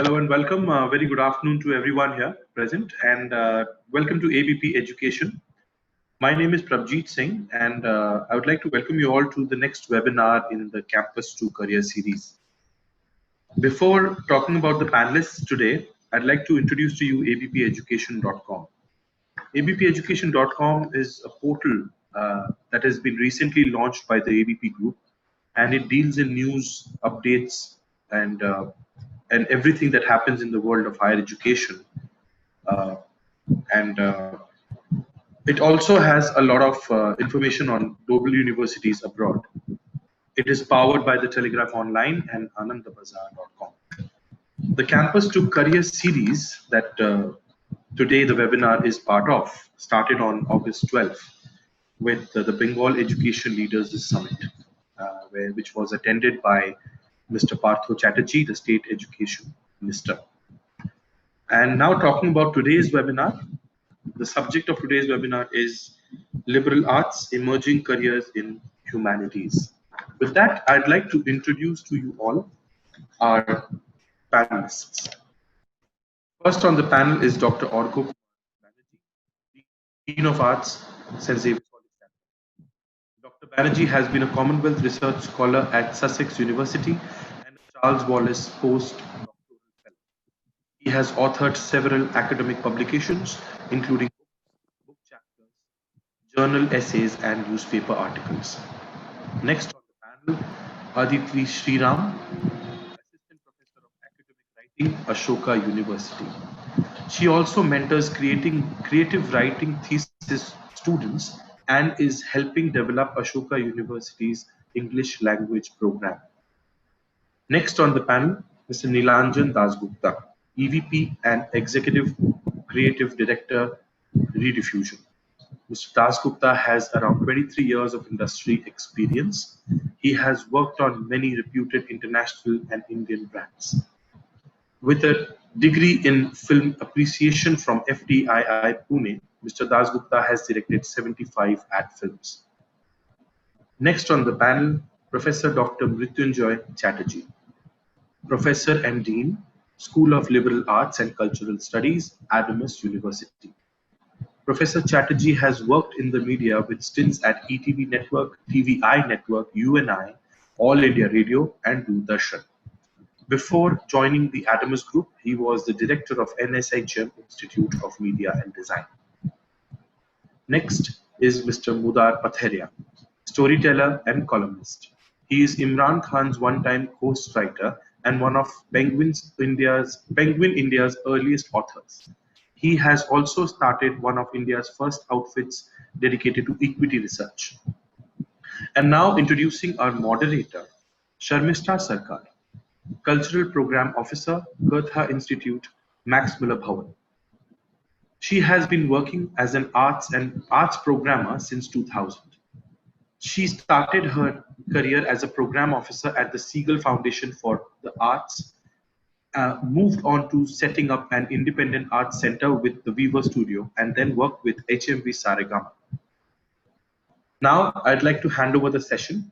Hello and welcome. Very good afternoon to everyone here present, and welcome to ABP Education. My name is Prabjeet Singh, and I would like to welcome you all to the next webinar in the Campus to Career series. Before talking about the panelists today, I'd like to introduce to you abpeducation.com. abpeducation.com is a portal that has been recently launched by the ABP group, and it deals in news, updates, and everything that happens in the world of higher education. And it also has a lot of information on global universities abroad. It is powered by the Telegraph Online and anandabazar.com. The Campus to Career series that today the webinar is part of started on August 12th with the Bengal Education Leaders Summit, which was attended by Mr. Partho Chatterjee, the State Education Minister. And now talking about today's webinar, the subject of today's webinar is Liberal Arts, Emerging Careers in Humanities. With that, I'd like to introduce to you all our panelists. First on the panel is Dr. Orko Banerjee, Dean of Arts, St. Xavier. Dr. Banerjee has been a Commonwealth Research Scholar at Sussex University and a Charles Wallace Postdoctoral Fellow. He has authored several academic publications, including book chapters, journal essays, and newspaper articles. Next on the panel, Aditi Sriram, Assistant Professor of Academic Writing, Ashoka University. She also mentors creative writing thesis students and is helping develop Ashoka University's English language program. Next on the panel, Mr. Nilanjan Dasgupta, EVP and Executive Creative Director, Rediffusion. Mr. Dasgupta has around 23 years of industry experience. He has worked on many reputed international and Indian brands. With a degree in film appreciation from FTII Pune, Mr. Dasgupta has directed 75 ad films. Next on the panel, Professor Dr. Mrityunjoy Chatterjee, Professor and Dean, School of Liberal Arts and Cultural Studies, Adamas University. Professor Chatterjee has worked in the media with stints at ETV Network, TVI Network, UNI, All India Radio, and Doordarshan. Before joining the Adamas Group, he was the director of NSHM Institute of Media and Design. Next is Mr. Mudar Patheria, storyteller and columnist. He is Imran Khan's one-time ghostwriter and one of Penguin India's earliest authors. He has also started one of India's first outfits dedicated to equity research. And now introducing our moderator, Sharmishta Sarkar, Cultural Program Officer, Goethe-Institut, Max Mueller Bhavan. She has been working as an arts programmer since 2000. She started her career as a program officer at the Siegel Foundation for the Arts, moved on to setting up an independent arts center with the Weaver Studio, and then worked with HMV Saregama. Now, I'd like to hand over the session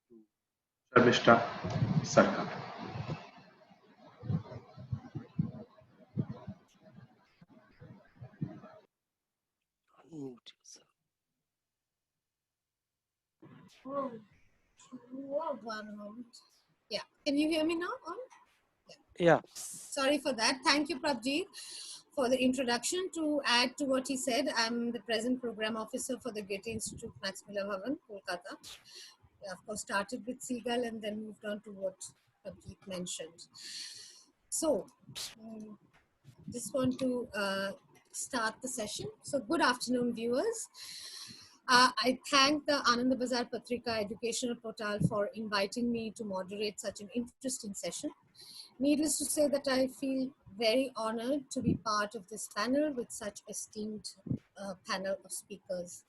to Sharmishta Sarkar. Yeah, can you hear me now? Yeah. Sorry for that. Thank you, Prabjeet, for the introduction. To add to what he said, I'm the present program officer for the Goethe-Institut, Max Mueller Bhavan, Kolkata. Of course, started with Seagull and then moved on to what Prabjeet mentioned. So, just want to start the session. So, good afternoon, viewers. I thank the Anandabazar Patrika Educational Portal for inviting me to moderate such an interesting session. Needless to say that I feel very honored to be part of this panel with such esteemed panel of speakers.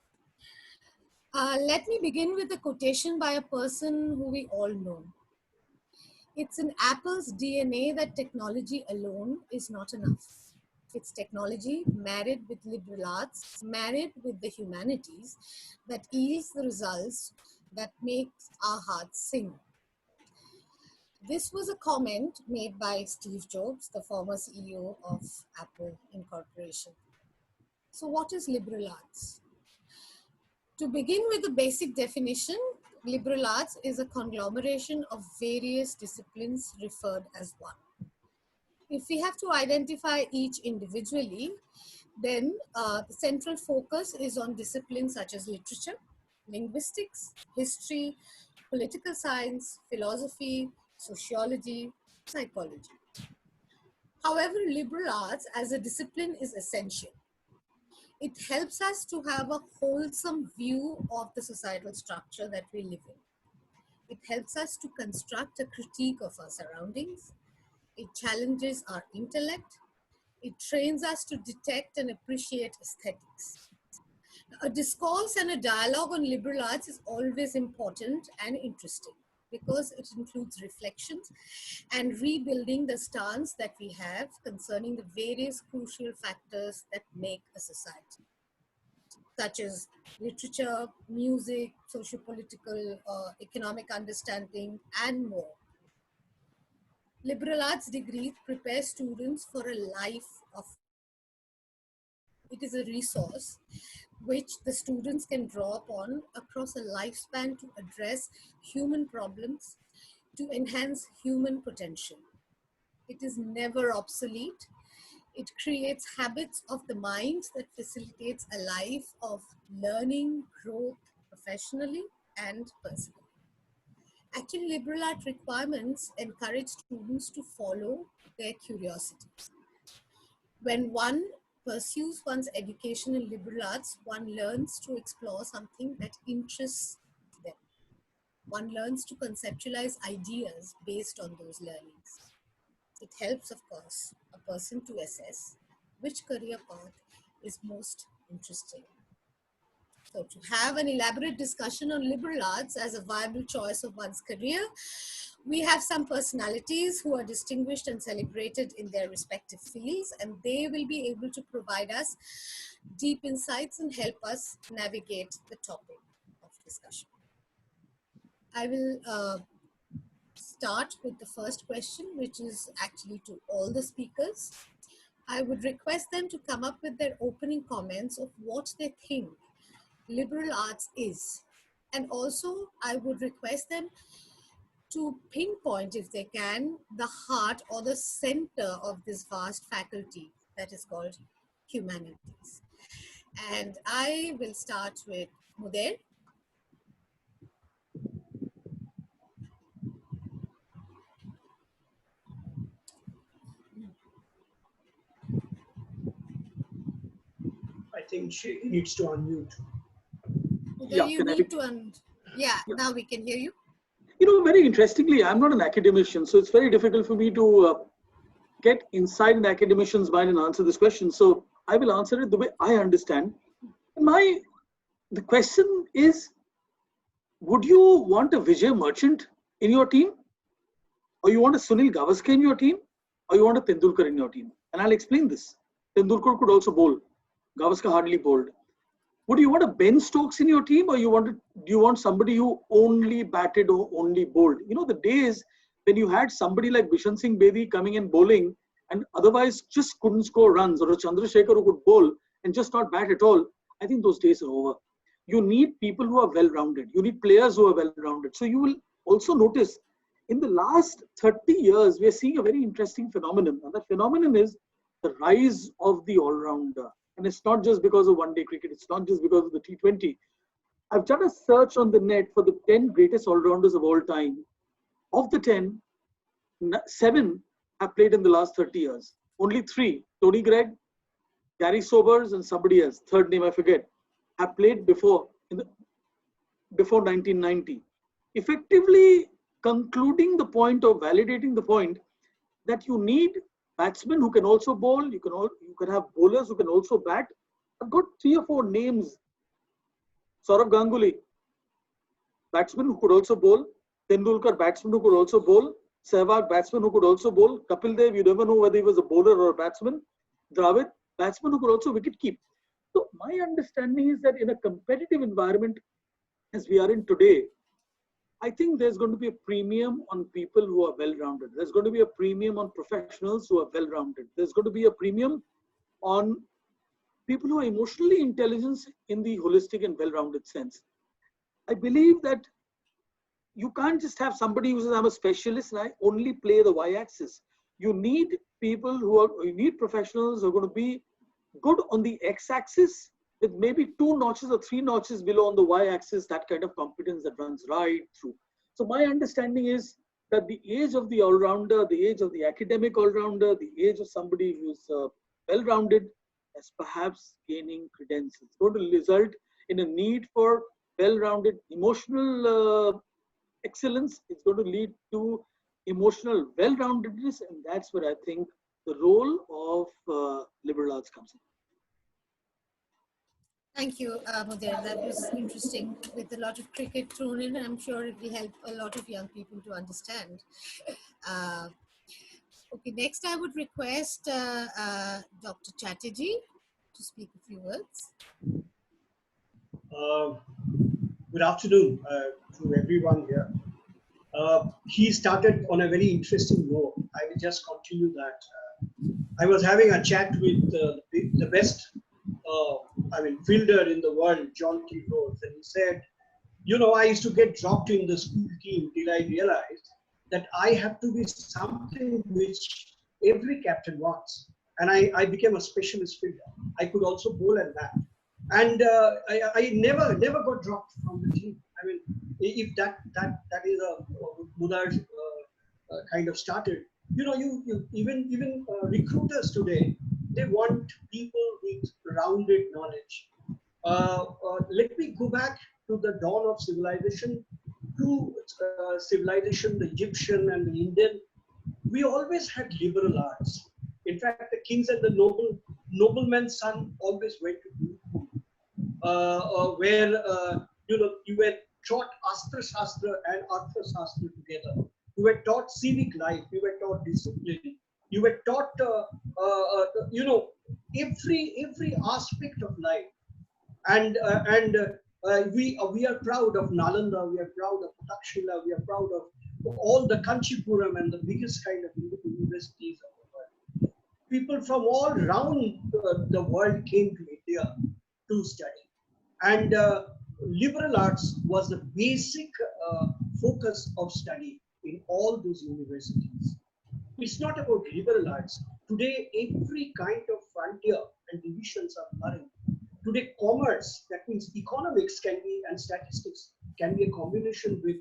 Let me begin with a quotation by a person who we all know. It's in Apple's DNA that technology alone is not enough. It's technology married with liberal arts, married with the humanities, that yields the results that makes our hearts sing. This was a comment made by Steve Jobs, the former CEO of Apple Incorporation. So what is liberal arts? To begin with the basic definition, liberal arts is a conglomeration of various disciplines referred as one. If we have to identify each individually, then the central focus is on disciplines such as literature, linguistics, history, political science, philosophy, sociology, psychology. However, liberal arts as a discipline is essential. It helps us to have a wholesome view of the societal structure that we live in. It helps us to construct a critique of our surroundings. It challenges our intellect. It trains us to detect and appreciate aesthetics. A discourse and a dialogue on liberal arts is always important and interesting because it includes reflections and rebuilding the stance that we have concerning the various crucial factors that make a society, such as literature, music, socio-political, economic understanding, and more. Liberal arts degrees prepare students for a life of. It is a resource which the students can draw upon across a lifespan to address human problems, to enhance human potential. It is never obsolete. It creates habits of the mind that facilitates a life of learning, growth professionally and personally. Actually, liberal art requirements encourage students to follow their curiosities. When one pursues one's education in liberal arts, one learns to explore something that interests them. One learns to conceptualize ideas based on those learnings. It helps, of course, a person to assess which career path is most interesting. So to have an elaborate discussion on liberal arts as a viable choice of one's career, we have some personalities who are distinguished and celebrated in their respective fields, and they will be able to provide us deep insights and help us navigate the topic of discussion. I will start with the first question, which is actually to all the speakers. I would request them to come up with their opening comments of what they think liberal arts is. And also, I would request them to pinpoint, if they can, the heart or the center of this vast faculty that is called humanities. And I will start with Mueller. I think she needs to unmute. Yeah, you need to yeah, now we can hear you. You know, very interestingly, I'm not an academician, so it's very difficult for me to get inside an academician's mind and answer this question. So I will answer it the way I understand. The question is, would you want a Vijay Merchant in your team? Or you want a Sunil Gavaskar in your team? Or you want a Tendulkar in your team? And I'll explain this. Tendulkar could also bowl. Gavaskar hardly bowled. Would you want a Ben Stokes in your team, or do you want somebody who only batted or only bowled? You know, the days when you had somebody like Bishan Singh Bedi coming and bowling and otherwise just couldn't score runs, or a Chandrasekhar who could bowl and just not bat at all, I think those days are over. You need people who are well-rounded. You need players who are well-rounded. So you will also notice in the last 30 years, we are seeing a very interesting phenomenon. And that phenomenon is the rise of the all-rounder. And it's not just because of one-day cricket. It's not just because of the T20. I've done a search on the net for the 10 greatest all-rounders of all time. Of the 10, 7 have played in the last 30 years. Only 3, Tony Gregg, Gary Sobers, and somebody else, third name I forget, have played before 1990. Effectively concluding the point or validating the point that you need batsmen who can also bowl, you can have bowlers who can also bat. I've got 3 or 4 names. Saurav Ganguly, batsman who could also bowl. Tendulkar, batsman who could also bowl. Sehwag, batsman who could also bowl. Kapil Dev, you never know whether he was a bowler or a batsman. Dravid, batsman who could also wicket keep. So my understanding is that in a competitive environment as we are in today, I think there's going to be a premium on people who are well-rounded. There's going to be a premium on professionals who are well-rounded. There's going to be a premium on people who are emotionally intelligent in the holistic and well-rounded sense. I believe that you can't just have somebody who says, I'm a specialist and I only play the y-axis. You need people you need professionals who are going to be good on the x-axis with maybe 2 notches or 3 notches below on the y-axis, that kind of competence that runs right through. So my understanding is that the age of the all-rounder, the age of the academic all-rounder, the age of somebody who's well-rounded is perhaps gaining credentials. It's going to result in a need for well-rounded emotional excellence. It's going to lead to emotional well-roundedness, and that's where I think the role of liberal arts comes in. Thank you, Mudir. That was interesting with a lot of cricket thrown in. I'm sure it will help a lot of young people to understand. Okay, next I would request Dr. Chatterjee to speak a few words. Good afternoon to everyone here. He started on a very interesting note. I will just continue that. I was having a chat with the best fielder in the world, John T. Rhodes, and he said, you know, I used to get dropped in the school team till I realized that I have to be something which every captain wants. And I became a specialist fielder. I could also bowl and bat. And I never got dropped from the team. I mean, if that is a Mueller's kind of started, you know, even recruiters today, they want people with rounded knowledge. Let me go back to the dawn of civilization, the Egyptian and the Indian. We always had liberal arts. In fact, the kings and the nobleman's son always went to Gurukul, where you were taught Astra Shastra and Artha Shastra together. You were taught civic life. You were taught discipline. You were taught, every aspect of life. And we are proud of Nalanda. We are proud of Takshila. We are proud of all the Kanchipuram and the biggest kind of universities of the world. People from all around the world came to India to study. And liberal arts was the basic focus of study in all those universities. It's not about liberal arts. Today, every kind of frontier and divisions are blurring. Today, commerce, that means economics can be, and statistics can be a combination with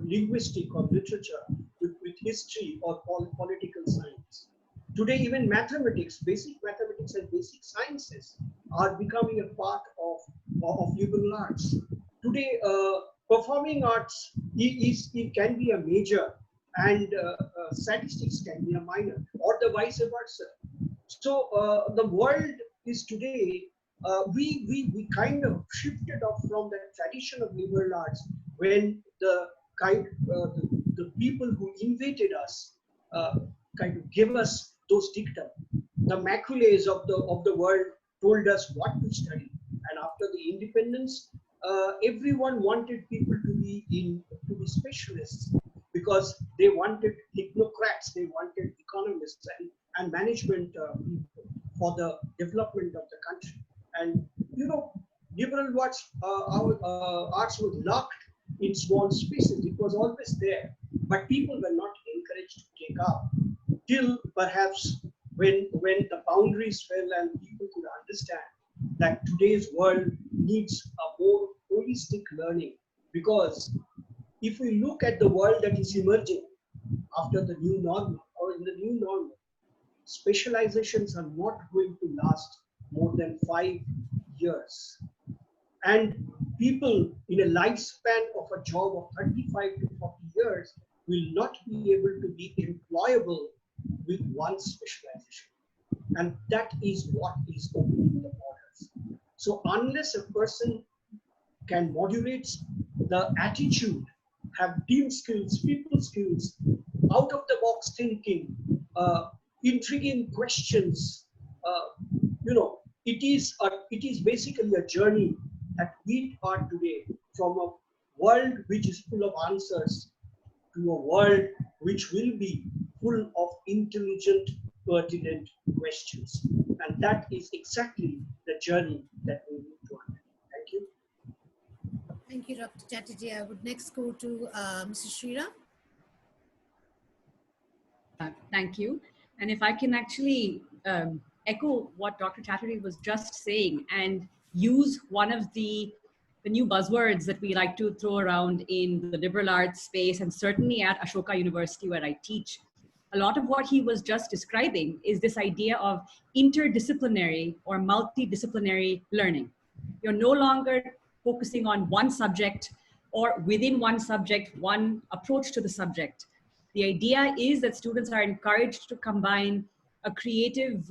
linguistic or literature, with history or political science. Today, even mathematics, basic mathematics and basic sciences are becoming a part of liberal arts. Today, performing arts it can be a major, and statistics can be a minor, or the vice versa. So the world is today, we kind of shifted off from the tradition of liberal arts when the people who invaded us kind of gave us those dictum. The Macules of the world told us what to study, and after the independence, everyone wanted people to be specialists, because they wanted technocrats, they wanted economists and management people for the development of the country. And you know, liberal arts, arts was locked in small spaces. It was always there, but people were not encouraged to take up till perhaps when the boundaries fell and people could understand that today's world needs a more holistic learning. Because if we look at the world that is emerging after the new normal, or in the new normal, specializations are not going to last more than 5 years. And people in a lifespan of a job of 35 to 40 years will not be able to be employable with one specialization. And that is what is opening the borders. So unless a person can modulate the attitude, have team skills, people skills, out of the box thinking, intriguing questions, it is basically a journey that we are today from a world which is full of answers to a world which will be full of intelligent, pertinent questions. And that is exactly the journey that we need to undertake. Thank you. Thank you, Dr. Chatterjee. I would next go to Mrs. Shriram. Thank you. And if I can actually echo what Dr. Chatterjee was just saying and use one of the new buzzwords that we like to throw around in the liberal arts space, and certainly at Ashoka University where I teach, a lot of what he was just describing is this idea of interdisciplinary or multidisciplinary learning. You're no longer focusing on one subject or within one subject, one approach to the subject. The idea is that students are encouraged to combine a creative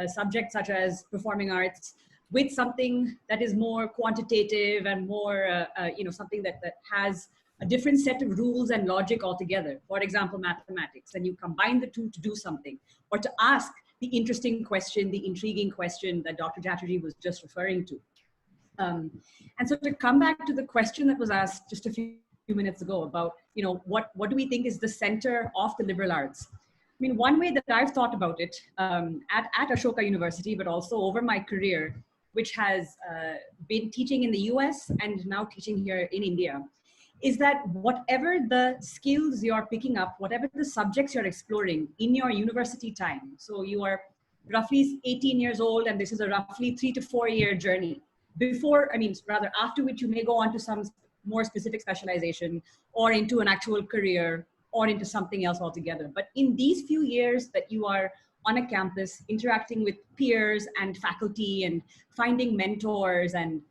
subject such as performing arts with something that is more quantitative and more, something that has a different set of rules and logic altogether. For example, mathematics, and you combine the two to do something, or to ask the interesting question, the intriguing question that Dr. Chatterjee was just referring to. And so to come back to the question that was asked just a few minutes ago about, what do we think is the center of the liberal arts? I mean, one way that I've thought about it at Ashoka University, but also over my career, which has been teaching in the US and now teaching here in India, is that whatever the skills you're picking up, whatever the subjects you're exploring in your university time, so you are roughly 18 years old and this is a roughly 3 to 4 year journey, after which you may go on to some more specific specialization or into an actual career or into something else altogether. But in these few years that you are on a campus, interacting with peers and faculty and finding mentors and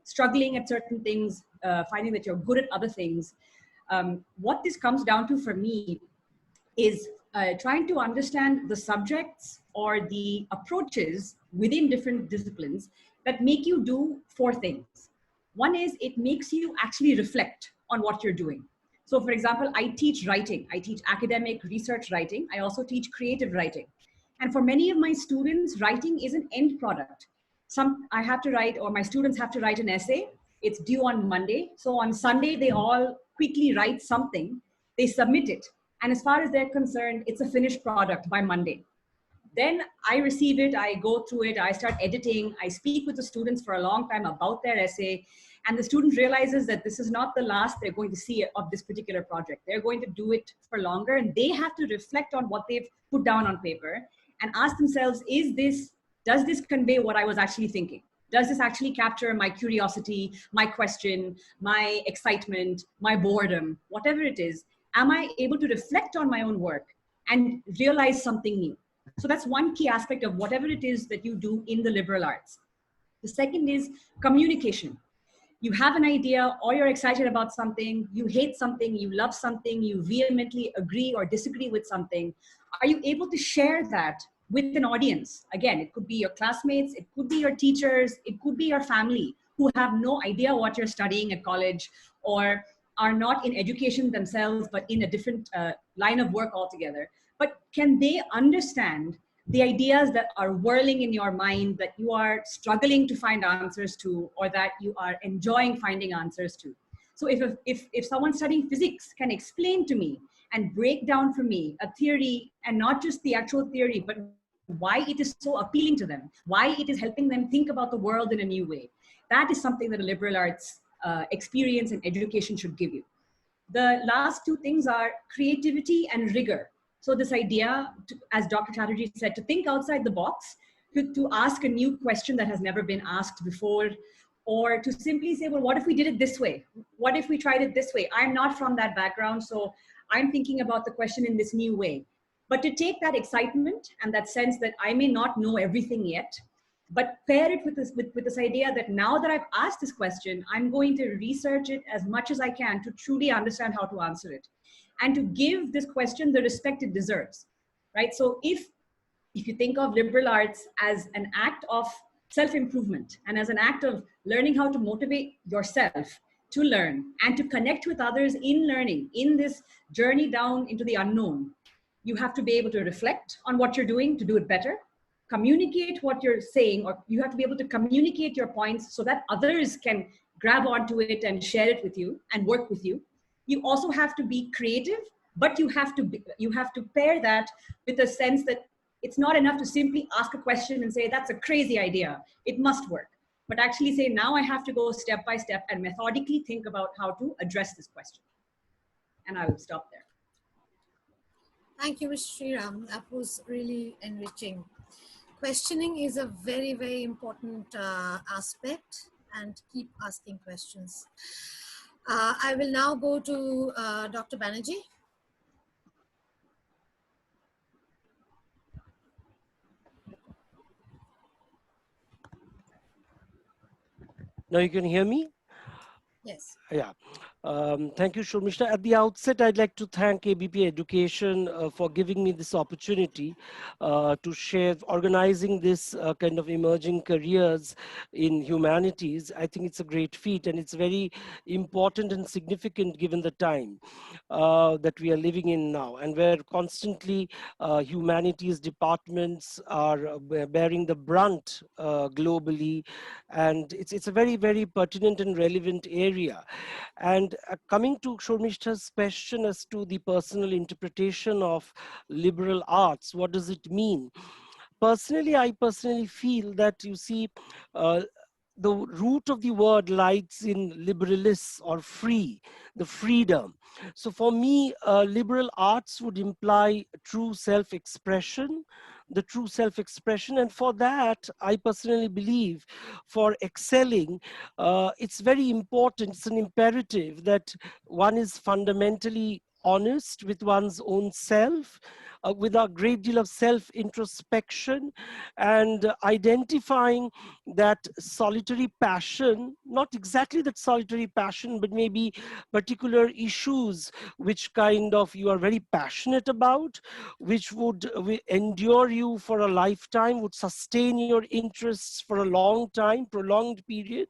struggling at certain things, finding that you're good at other things, what this comes down to for me is trying to understand the subjects or the approaches within different disciplines that make you do 4 things. One is it makes you actually reflect on what you're doing. So for example, I teach writing. I teach academic research writing. I also teach creative writing. And for many of my students, writing is an end product. I have to write, or my students have to write an essay. It's due on Monday. So on Sunday, they all quickly write something. They submit it. And as far as they're concerned, it's a finished product by Monday. Then I receive it, I go through it, I start editing, I speak with the students for a long time about their essay, and the student realizes that this is not the last they're going to see of this particular project. They're going to do it for longer, and they have to reflect on what they've put down on paper and ask themselves, does this convey what I was actually thinking? Does this actually capture my curiosity, my question, my excitement, my boredom, whatever it is? Am I able to reflect on my own work and realize something new? So that's one key aspect of whatever it is that you do in the liberal arts. The second is communication. You have an idea or you're excited about something, you hate something, you love something, you vehemently agree or disagree with something. Are you able to share that with an audience? Again, it could be your classmates, it could be your teachers, it could be your family who have no idea what you're studying at college or are not in education themselves, but in a different line of work altogether. But can they understand the ideas that are whirling in your mind that you are struggling to find answers to, or that you are enjoying finding answers to? So if someone studying physics can explain to me and break down for me a theory, and not just the actual theory, but why it is so appealing to them, why it is helping them think about the world in a new way, that is something that a liberal arts experience and education should give you. The last 2 things are creativity and rigor. So this idea, as Dr. Chatterjee said, to think outside the box, to ask a new question that has never been asked before, or to simply say, well, what if we did it this way? What if we tried it this way? I'm not from that background, so I'm thinking about the question in this new way. But to take that excitement and that sense that I may not know everything yet, but pair it with this idea that now that I've asked this question, I'm going to research it as much as I can to truly understand how to answer it, and to give this question the respect it deserves, right? So if you think of liberal arts as an act of self-improvement and as an act of learning how to motivate yourself to learn and to connect with others in learning, in this journey down into the unknown, you have to be able to reflect on what you're doing to do it better, communicate what you're saying, or you have to be able to communicate your points so that others can grab onto it and share it with you and work with you. You also have to be creative, but you have to pair that with a sense that it's not enough to simply ask a question and say, that's a crazy idea, it must work. But actually say, now I have to go step by step and methodically think about how to address this question. And I will stop there. Thank you, Ms. Sriram. That was really enriching. Questioning is a very, very important aspect, and keep asking questions. I will now go to Dr. Banerjee. Now you can hear me? Yes. Yeah. Thank you, Shurmishta. At the outset, I'd like to thank ABP Education for giving me this opportunity to share, organizing this kind of emerging careers in humanities. I think it's a great feat, and it's very important and significant given the time that we are living in now, and where constantly humanities departments are bearing the brunt globally, and it's a very, very pertinent and relevant area. And coming to Shurmishta's question as to the personal interpretation of liberal arts, what does it mean? Personally, I personally feel that, you see, the root of the word lies in liberalis, or free, the freedom. So for me, liberal arts would imply true self-expression, the true self-expression. And for that, I personally believe, for excelling, it's very important, it's an imperative that one is fundamentally honest with one's own self, with a great deal of self-introspection, and identifying that solitary passion, not exactly that solitary passion, but maybe particular issues which kind of you are very passionate about, which would endure you for a lifetime, would sustain your interests for a long time, prolonged period.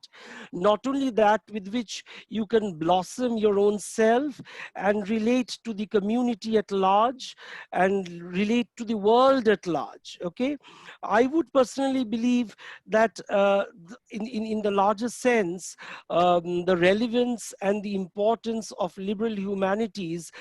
Not only that, with which you can blossom your own self and relate to the community at large and relate to the world at large. Okay, I would personally believe that in the larger sense, the relevance and the importance of liberal humanities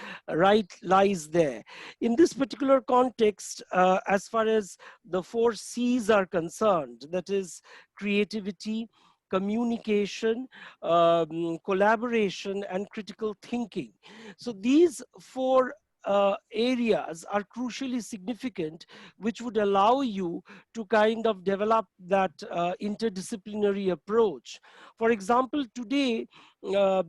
lies there. In this particular context, as far as the 4 C's are concerned, that is creativity, communication, collaboration, and critical thinking. So these 4 areas are crucially significant, which would allow you to kind of develop that interdisciplinary approach. For example, today,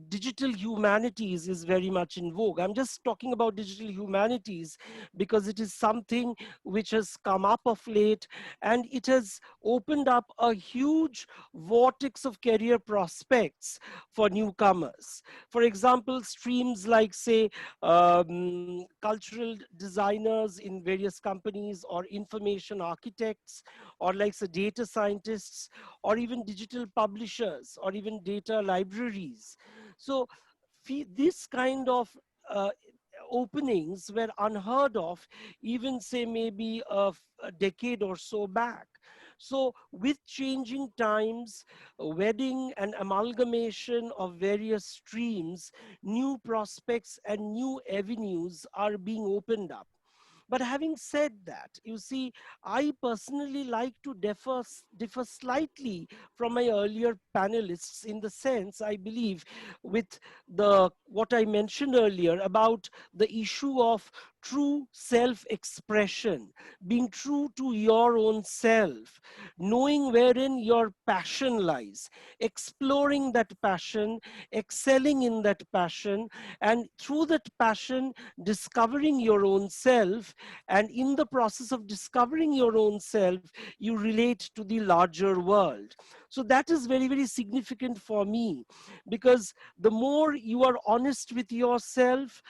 digital humanities is very much in vogue. I'm just talking about digital humanities because it is something which has come up of late, and it has opened up a huge vortex of career prospects for newcomers. For example, streams like, say, cultural designers in various companies, or information architects, or like say data scientists, or even digital publishers, or even data libraries. So this kind of openings were unheard of even, say, maybe a decade or so back. So with changing times, wedding and amalgamation of various streams, new prospects and new avenues are being opened up. But having said that, you see, I personally like to differ slightly from my earlier panelists, in the sense, I believe, with what I mentioned earlier about the issue of true self-expression, being true to your own self, knowing wherein your passion lies, exploring that passion, excelling in that passion, and through that passion, discovering your own self. And in the process of discovering your own self, you relate to the larger world. So that is very, very significant for me, because the more you are honest with yourself,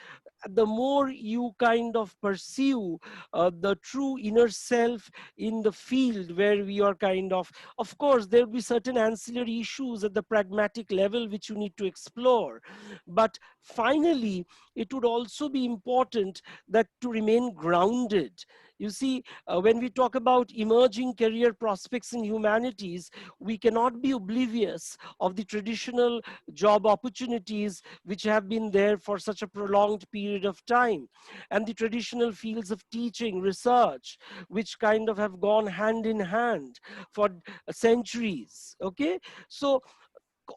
the more you kind of pursue the true inner self in the field where we are kind of course, there will be certain ancillary issues at the pragmatic level which you need to explore. But finally, it would also be important that to remain grounded. You see, when we talk about emerging career prospects in humanities, we cannot be oblivious of the traditional job opportunities which have been there for such a prolonged period of time, and the traditional fields of teaching, research, which kind of have gone hand in hand for centuries. Okay, so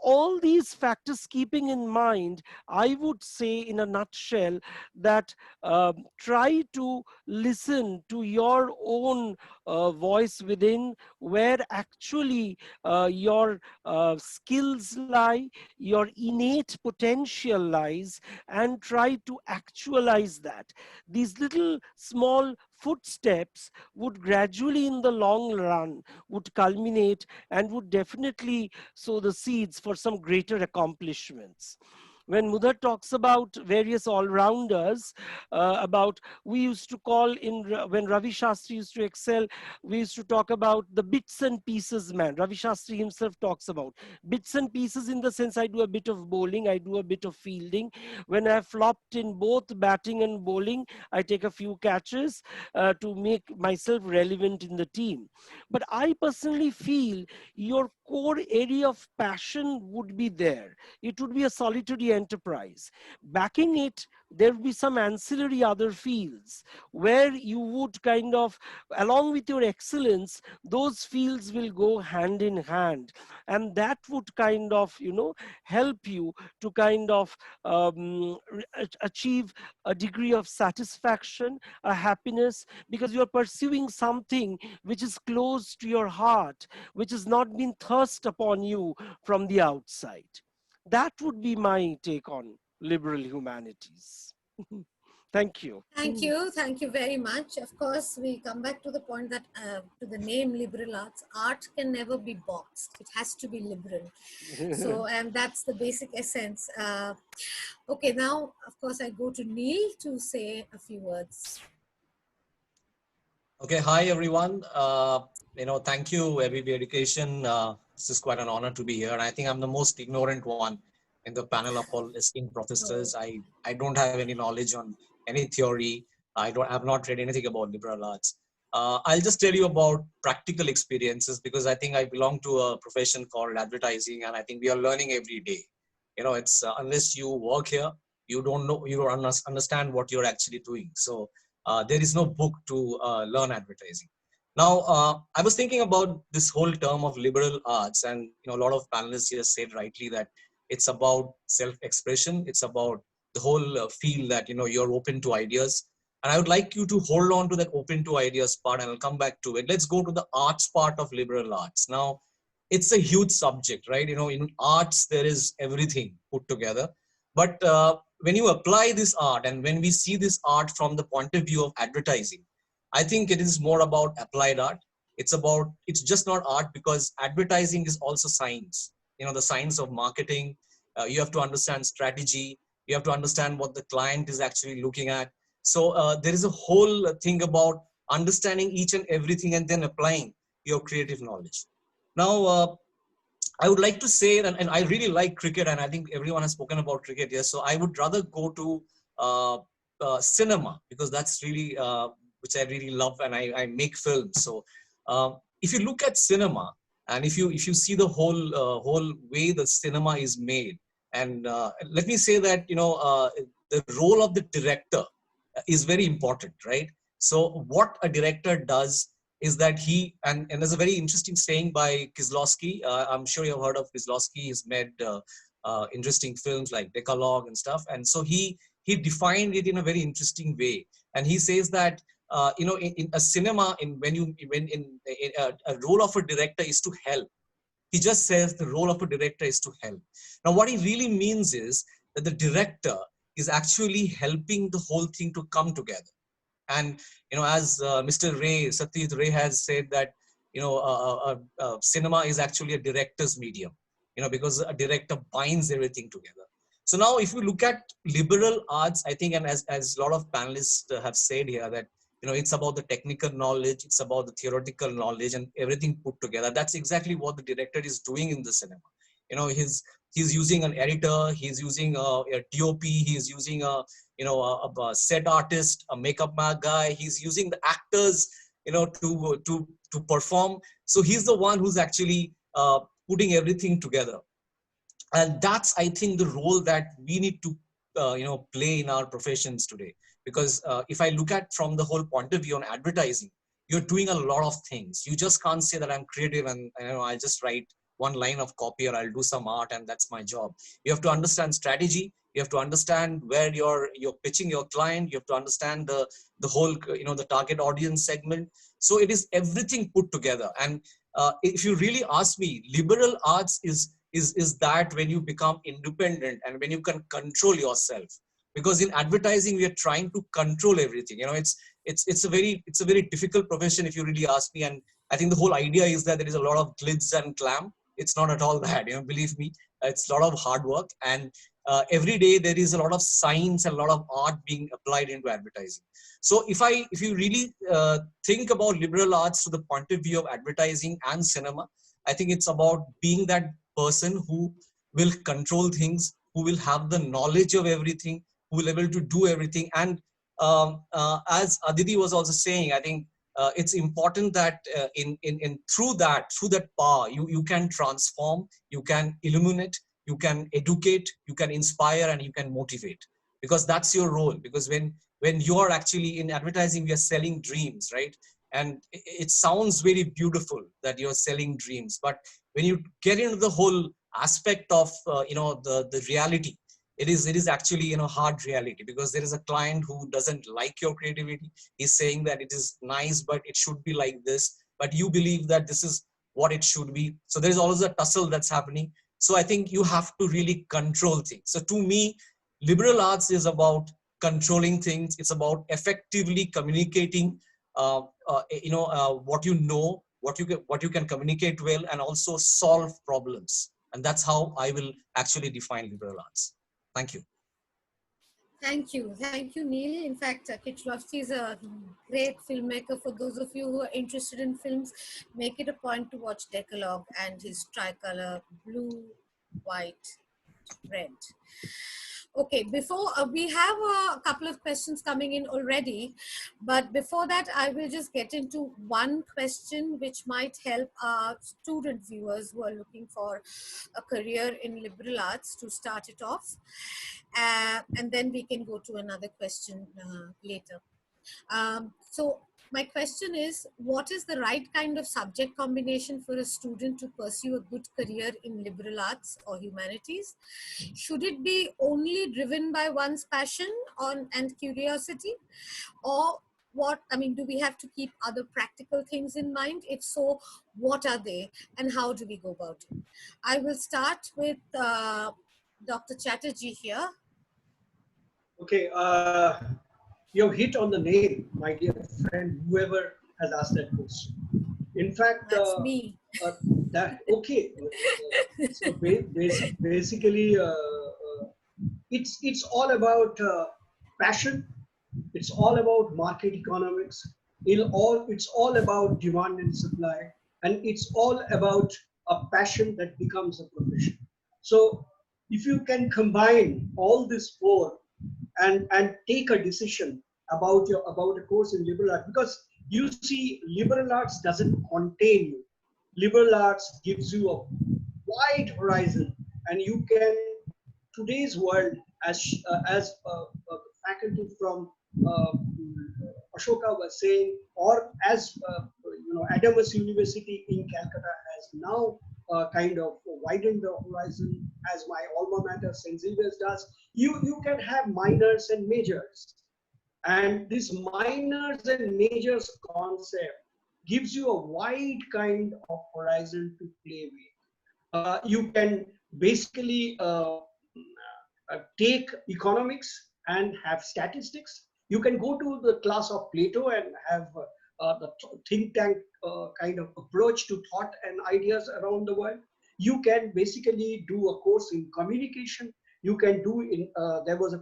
all these factors keeping in mind, I would say in a nutshell that try to listen to your own voice within, where actually your skills lie, your innate potential lies, and try to actualize that. These little small footsteps would gradually in the long run would culminate and would definitely sow the seeds for some greater accomplishments. When Mueller talks about various all-rounders, about we used to call when Ravi Shastri used to excel, we used to talk about the bits and pieces man. Ravi Shastri himself talks about bits and pieces in the sense I do a bit of bowling, I do a bit of fielding. When I flopped in both batting and bowling, I take a few catches to make myself relevant in the team. But I personally feel your core area of passion would be there. It would be a solitary enterprise. Backing it, there would be some ancillary other fields where you would kind of, along with your excellence, those fields will go hand in hand. And that would kind of, help you to kind of achieve a degree of satisfaction, a happiness, because you are pursuing something which is close to your heart, which has not been thrust upon you from the outside. That would be my take on liberal humanities. Thank you. Thank you very much. Of course, we come back to the point that to the name liberal arts, art can never be boxed. It has to be liberal. So, and that's the basic essence. Okay, now, of course, I go to Neil to say a few words. Okay, hi everyone. Thank you, ABP Education. This is quite an honor to be here. And I think I'm the most ignorant one in the panel of all esteemed professors. I don't have any knowledge on any theory. I've not read anything about liberal arts. I'll just tell you about practical experiences because I think I belong to a profession called advertising, and I think we are learning every day. It's unless you work here, you don't know, you don't understand what you're actually doing. So there is no book to learn advertising. Now, I was thinking about this whole term of liberal arts, and a lot of panelists here said rightly that it's about self-expression. It's about the whole feel that you're open to ideas. And I would like you to hold on to that open to ideas part, and I'll come back to it. Let's go to the arts part of liberal arts. Now, it's a huge subject, right? In arts, there is everything put together. But when you apply this art and when we see this art from the point of view of advertising, I think it is more about applied art. It's just not art because advertising is also science. The science of marketing. You have to understand strategy. You have to understand what the client is actually looking at. So there is a whole thing about understanding each and everything and then applying your creative knowledge. Now, I would like to say, and I really like cricket, and I think everyone has spoken about cricket here. So I would rather go to cinema because that's really which I really love, and I make films. So if you look at cinema, and if you see the whole way the cinema is made, and let me say that the role of the director is very important, right? So what a director does is that and there's a very interesting saying by Kieslowski. I'm sure you've heard of Kieslowski. He's made interesting films like Decalogue and stuff. And so he defined it in a very interesting way. And he says that in a cinema, a role of a director is to help. He just says the role of a director is to help. Now, what he really means is that the director is actually helping the whole thing to come together. And as Mr. Satyajit Ray has said that cinema is actually a director's medium, because a director binds everything together. So now, if you look at liberal arts, I think, and as a lot of panelists have said here, that it's about the technical knowledge, it's about the theoretical knowledge, and everything put together. That's exactly what the director is doing in the cinema. He's using an editor, he's using a DOP, he's using a set artist, a makeup guy, he's using the actors, to perform. So he's the one who's actually putting everything together. And that's, I think, the role that we need to play in our professions today. Because if I look at from the whole point of view on advertising, you're doing a lot of things. You just can't say that I'm creative and I'll just write one line of copy or I'll do some art and that's my job. You have to understand strategy. You have to understand where you're pitching your client. You have to understand the whole the target audience segment. So it is everything put together. And if you really ask me, liberal arts is that when you become independent and when you can control yourself. Because in advertising we are trying to control everything. It's a very difficult profession if you really ask me. And I think the whole idea is that there is a lot of glitz and glam. It's not at all that. Believe me, it's a lot of hard work, and every day there is a lot of science and a lot of art being applied into advertising. So if you really think about liberal arts to the point of view of advertising and cinema, I think it's about being that person who will control things, who will have the knowledge of everything, who will be able to do everything. And as Aditi was also saying, I think it's important that through that power, you can transform, you can illuminate, you can educate, you can inspire, and you can motivate. Because that's your role. Because when you are actually in advertising, we are selling dreams, right? And it sounds very beautiful that you're selling dreams, but when you get into the whole aspect of the reality, it is actually hard reality. Because there is a client who doesn't like your creativity. He's saying that it is nice, but it should be like this, but you believe that this is what it should be. So there's always a tussle that's happening. So I think you have to really control things. So to me, liberal arts is about controlling things. It's about effectively communicating what you can communicate well, and also solve problems. And that's how I will actually define liberal arts. Thank you. Thank you, Neil. In fact, Kichlovsky is a great filmmaker. For those of you who are interested in films, make it a point to watch Decalogue and his tricolor blue, white, red. Okay, before we have a couple of questions coming in already, but before that, I will just get into one question which might help our student viewers who are looking for a career in liberal arts to start it off. And then we can go to another question later. So my question is, what is the right kind of subject combination for a student to pursue a good career in liberal arts or humanities? Should it be only driven by one's passion and curiosity? Or do we have to keep other practical things in mind? If so, what are they and how do we go about it? I will start with Dr. Chatterjee here. Okay, you've hit on the nail, my dear friend, whoever has asked that question. In fact, that's me. Okay. So basically, it's all about passion. It's all about market economics. It's all about demand and supply, and it's all about a passion that becomes a profession. So if you can combine all these four and take a decision about a course in liberal arts, because you see, liberal arts doesn't contain you. Liberal arts gives you a wide horizon, and you can, today's world, as faculty from Ashoka was saying, or as Adamas University in Calcutta has now kind of widened the horizon, as my alma mater St. Xavier's does. You can have minors and majors, and this minors and majors concept gives you a wide kind of horizon to play with. You can basically take economics and have statistics. You can go to the class of Plato and have the think tank kind of approach to thought and ideas around the world. You can basically do a course in communication. You can do there was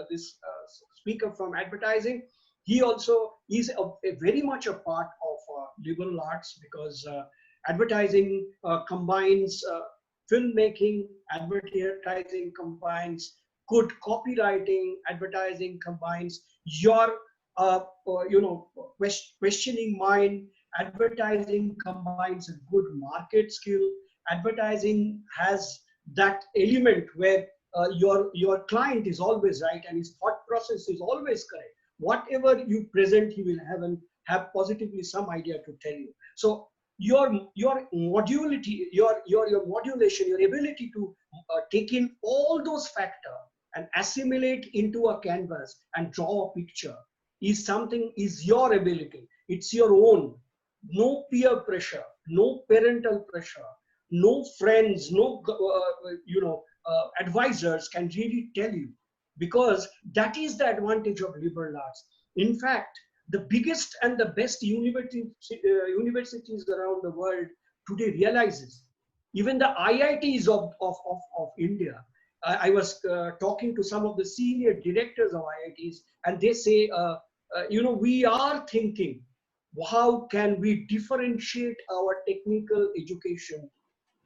this speaker from advertising. He also is very much a part of liberal arts, because advertising combines filmmaking, advertising combines, good copywriting, advertising combines, your questioning mind, advertising combines a good market skill, advertising has that element where your client is always right and his thought process is always correct. Whatever you present, he will have positively some idea to tell you. So your modulity, your modulation, your ability to take in all those factors and assimilate into a canvas and draw a picture is your ability. It's your own. No peer pressure, no parental pressure, no friends, no advisors can really tell you, because that is the advantage of liberal arts. In fact, the biggest and the best universities around the world today realizes, even the IITs of India. I was talking to some of the senior directors of IITs, and they say, we are thinking, how can we differentiate our technical education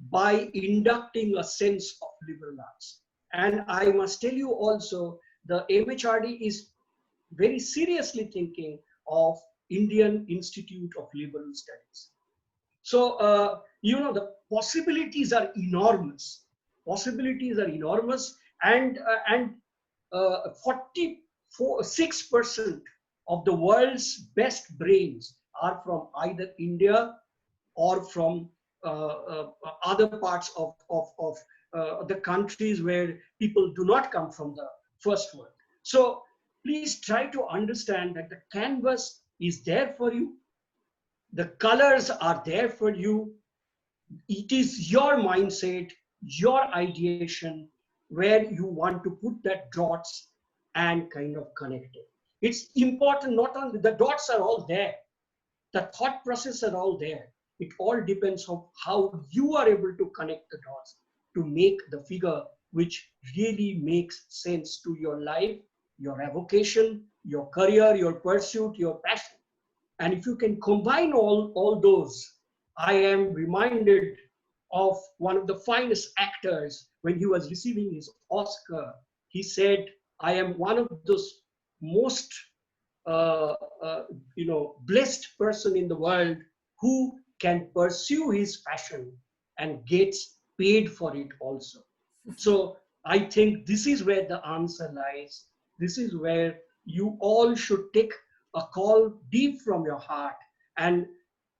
by inducting a sense of liberal arts? And I must tell you also, the MHRD is very seriously thinking of Indian Institute of Liberal Studies. So, the possibilities are enormous. Possibilities are enormous, and 46% of the world's best brains are from either India or from other parts of the countries where people do not come from the first world. So please try to understand that the canvas is there for you. The colors are there for you. It is your mindset, your ideation, where you want to put that dots and kind of connect it. It's important, not only the dots are all there, the thought process are all there. It all depends on how you are able to connect the dots to make the figure which really makes sense to your life, your avocation, your career, your pursuit, your passion. And if you can combine all those, I am reminded of one of the finest actors when he was receiving his Oscar. He said, I am one of those most blessed person in the world who can pursue his passion and gets paid for it also. So I think this is where the answer lies. This is where you all should take a call deep from your heart and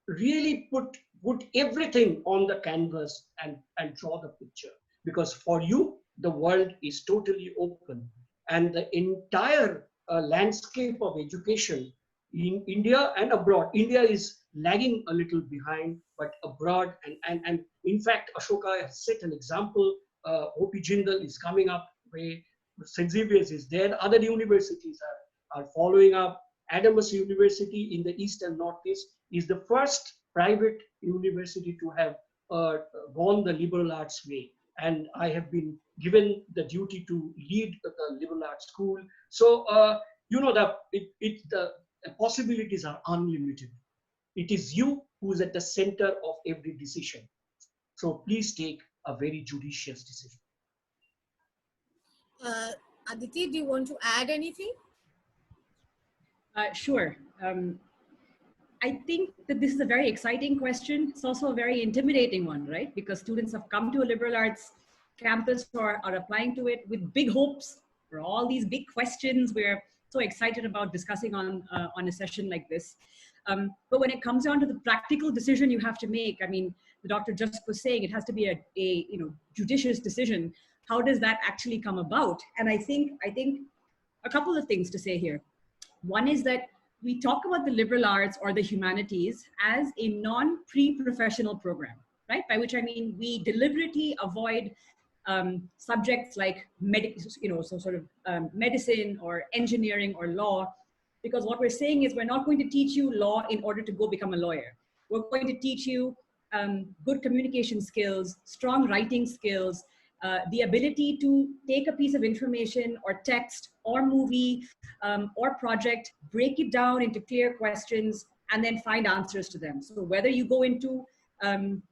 really put everything on the canvas and draw the picture. Because for you, the world is totally open. And the entire landscape of education in India and abroad. India is lagging a little behind, but abroad, and in fact, Ashoka has set an example. OP Jindal is coming up, where Xavier is there. Other universities are following up. Adamas University in the East and Northeast is the first private university to have gone the liberal arts way. And I have been given the duty to lead the liberal arts school. So, the possibilities are unlimited. It is you who is at the center of every decision. So please take a very judicious decision. Aditi, do you want to add anything? Sure. I think that this is a very exciting question. It's also a very intimidating one, right? Because students have come to a liberal arts campus or are applying to it with big hopes for all these big questions. We're so excited about discussing on a session like this. But when it comes down to the practical decision you have to make, I mean, the doctor just was saying it has to be a judicious decision. How does that actually come about? And I think a couple of things to say here. One is that we talk about the liberal arts or the humanities as a non-pre-professional program, right? By which I mean we deliberately avoid subjects like medicine or engineering or law, because what we're saying is we're not going to teach you law in order to go become a lawyer. We're going to teach you good communication skills, strong writing skills, the ability to take a piece of information or text or movie or project, break it down into clear questions, and then find answers to them. So whether you go into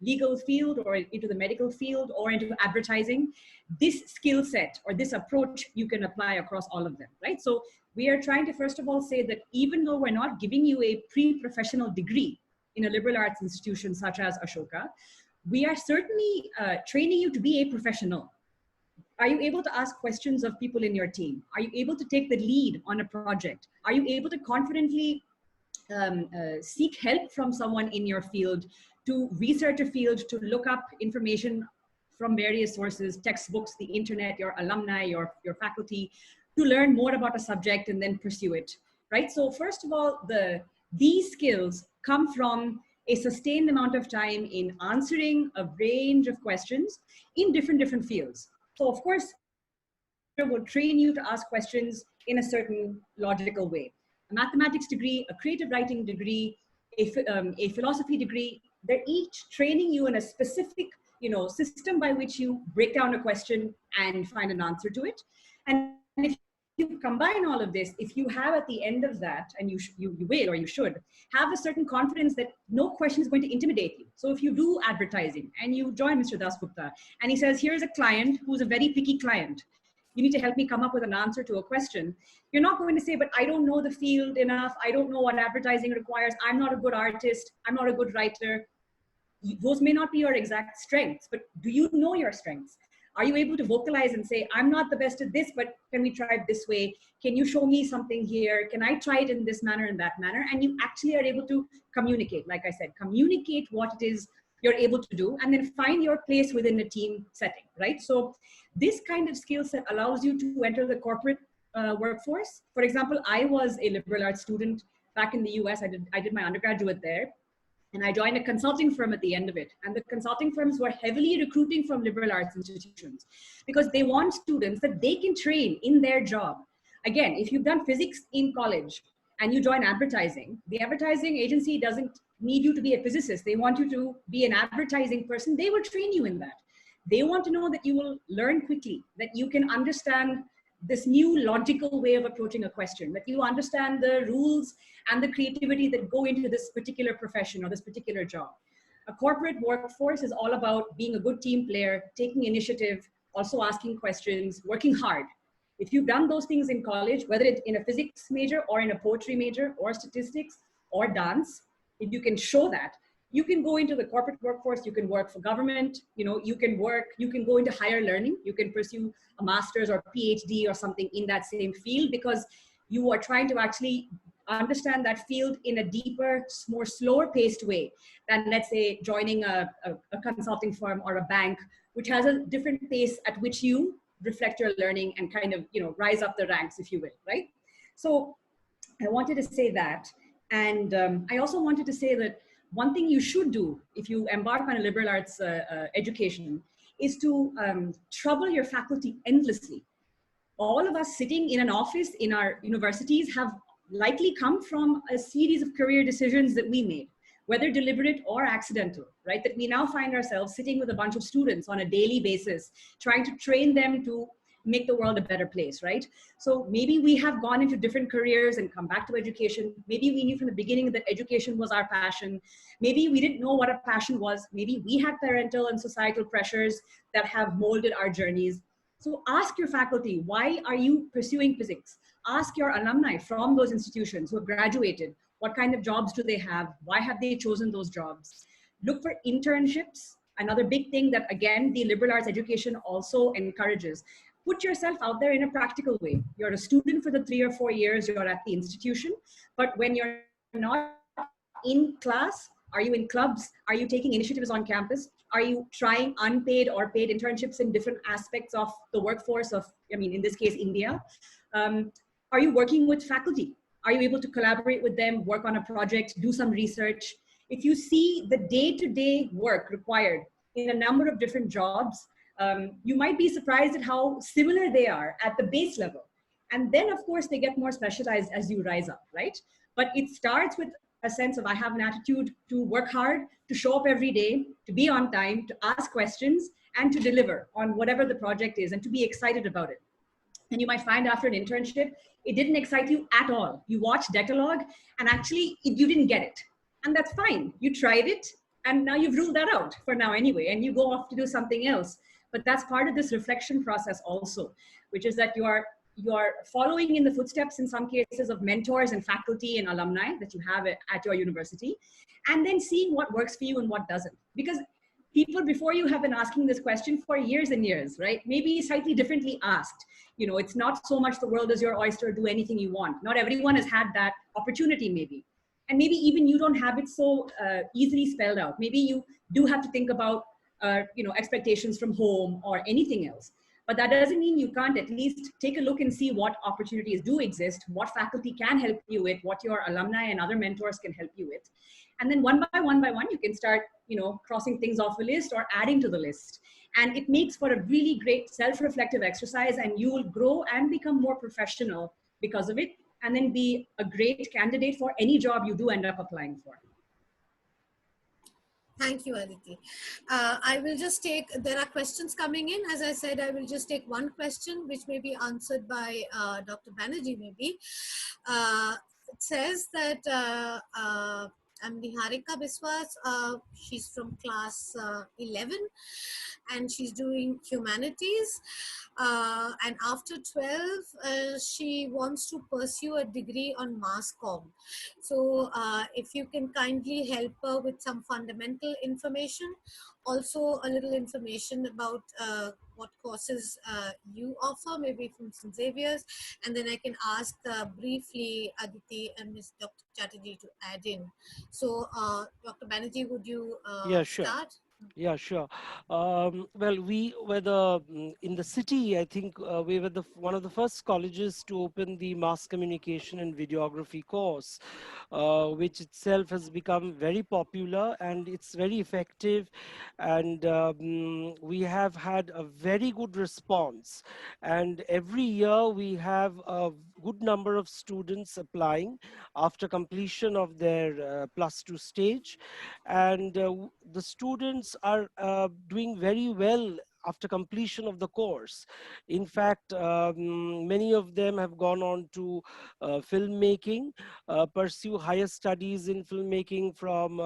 legal field or into the medical field or into advertising, this skill set or this approach you can apply across all of them, right? So we are trying to first of all say that even though we're not giving you a pre-professional degree in a liberal arts institution such as Ashoka, we are certainly training you to be a professional. Are you able to ask questions of people in your team? Are you able to take the lead on a project? Are you able to confidently seek help from someone in your field, to research a field, to look up information from various sources, textbooks, the internet, your alumni, your faculty, to learn more about a subject and then pursue it, right? So first of all, these skills come from a sustained amount of time in answering a range of questions in different fields. So of course, it will train you to ask questions in a certain logical way. A mathematics degree, a creative writing degree, a philosophy degree, they're each training you in a specific, system by which you break down a question and find an answer to it. And if you combine all of this, if you have at the end of that, and you will or you should, have a certain confidence that no question is going to intimidate you. So if you do advertising and you join Mr. Dasgupta and he says, here's a client who's a very picky client, you need to help me come up with an answer to a question. You're not going to say, but I don't know the field enough. I don't know what advertising requires. I'm not a good artist. I'm not a good writer. Those may not be your exact strengths, but do you know your strengths? Are you able to vocalize and say, I'm not the best at this, but can we try it this way? Can you show me something here? Can I try it in this manner and that manner? And you actually are able to communicate. Like I said, communicate what it is you're able to do, and then find your place within a team setting, right? So this kind of skill set allows you to enter the corporate workforce. For example, I was a liberal arts student back in the US. I did my undergraduate there. And I joined a consulting firm at the end of it. And the consulting firms were heavily recruiting from liberal arts institutions because they want students that they can train in their job. Again, if you've done physics in college and you join advertising, the advertising agency doesn't need you to be a physicist. They want you to be an advertising person. They will train you in that. They want to know that you will learn quickly, that you can understand this new logical way of approaching a question, that you understand the rules and the creativity that go into this particular profession or this particular job. A corporate workforce is all about being a good team player, taking initiative, also asking questions, working hard. If you've done those things in college, whether it's in a physics major or in a poetry major or statistics or dance, if you can show that, you can go into the corporate workforce, you can work for government, you can go into higher learning, you can pursue a master's or PhD or something in that same field because you are trying to actually understand that field in a deeper, more slower paced way than, let's say, joining a consulting firm or a bank, which has a different pace at which you reflect your learning and kind of, rise up the ranks, if you will, right? So I wanted to say that. And I also wanted to say that one thing you should do if you embark on a liberal arts education is to trouble your faculty endlessly. All of us sitting in an office in our universities have likely come from a series of career decisions that we made, whether deliberate or accidental, right? That we now find ourselves sitting with a bunch of students on a daily basis, trying to train them to make the world a better place, right? So maybe we have gone into different careers and come back to education. Maybe we knew from the beginning that education was our passion. Maybe we didn't know what a passion was. Maybe we had parental and societal pressures that have molded our journeys. So ask your faculty, why are you pursuing physics? Ask your alumni from those institutions who have graduated, what kind of jobs do they have? Why have they chosen those jobs? Look for internships. Another big thing that, again, the liberal arts education also encourages. Put yourself out there in a practical way. You're a student for the 3 or 4 years you're at the institution, but when you're not in class, are you in clubs? Are you taking initiatives on campus? Are you trying unpaid or paid internships in different aspects of the workforce of, in this case, India? Are you working with faculty? Are you able to collaborate with them, work on a project, do some research? If you see the day-to-day work required in a number of different jobs, you might be surprised at how similar they are at the base level. And then, of course, they get more specialized as you rise up, right? But it starts with a sense of, I have an attitude to work hard, to show up every day, to be on time, to ask questions, and to deliver on whatever the project is, and to be excited about it. And you might find after an internship, it didn't excite you at all. You watched Decalogue, and actually, you didn't get it. And that's fine. You tried it, And now you've ruled that out for now anyway, and you go off to do something else. But that's part of this reflection process also, which is that you are following in the footsteps in some cases of mentors and faculty and alumni that you have at your university, and then seeing what works for you and what doesn't. Because people before you have been asking this question for years and years, right? Maybe slightly differently asked. You know, it's not so much the world is your oyster, do anything you want. Not everyone has had that opportunity maybe. And maybe even you don't have it so easily spelled out. Maybe you do have to think about expectations from home or anything else. But that doesn't mean you can't at least take a look and see what opportunities do exist, what faculty can help you with, what your alumni and other mentors can help you with. And then one by one, you can start, crossing things off a list or adding to the list. And it makes for a really great self-reflective exercise, and you will grow and become more professional because of it, and then be a great candidate for any job you do end up applying for. Thank you, Aditi. I will just take, there are questions coming in. As I said, I will just take one question, which may be answered by Dr. Banerjee maybe. It says that I'm Niharika Biswas. She's from class 11 and she's doing humanities. And after 12, she wants to pursue a degree on mass comm. So if you can kindly help her with some fundamental information, also a little information about what courses you offer, maybe from St. Xavier's, and then I can ask briefly Aditi and Ms. Dr. Chatterjee to add in. So Dr. Banerjee, would you Yeah, sure. start? Yeah, sure. Well, we were in the city, I think we were one of the first colleges to open the mass communication and videography course, which itself has become very popular and it's very effective. And we have had a very good response. And every year we have a good number of students applying after completion of their +2 stage. And the students are doing very well after completion of the course. In fact, many of them have gone on to filmmaking, pursue higher studies in filmmaking from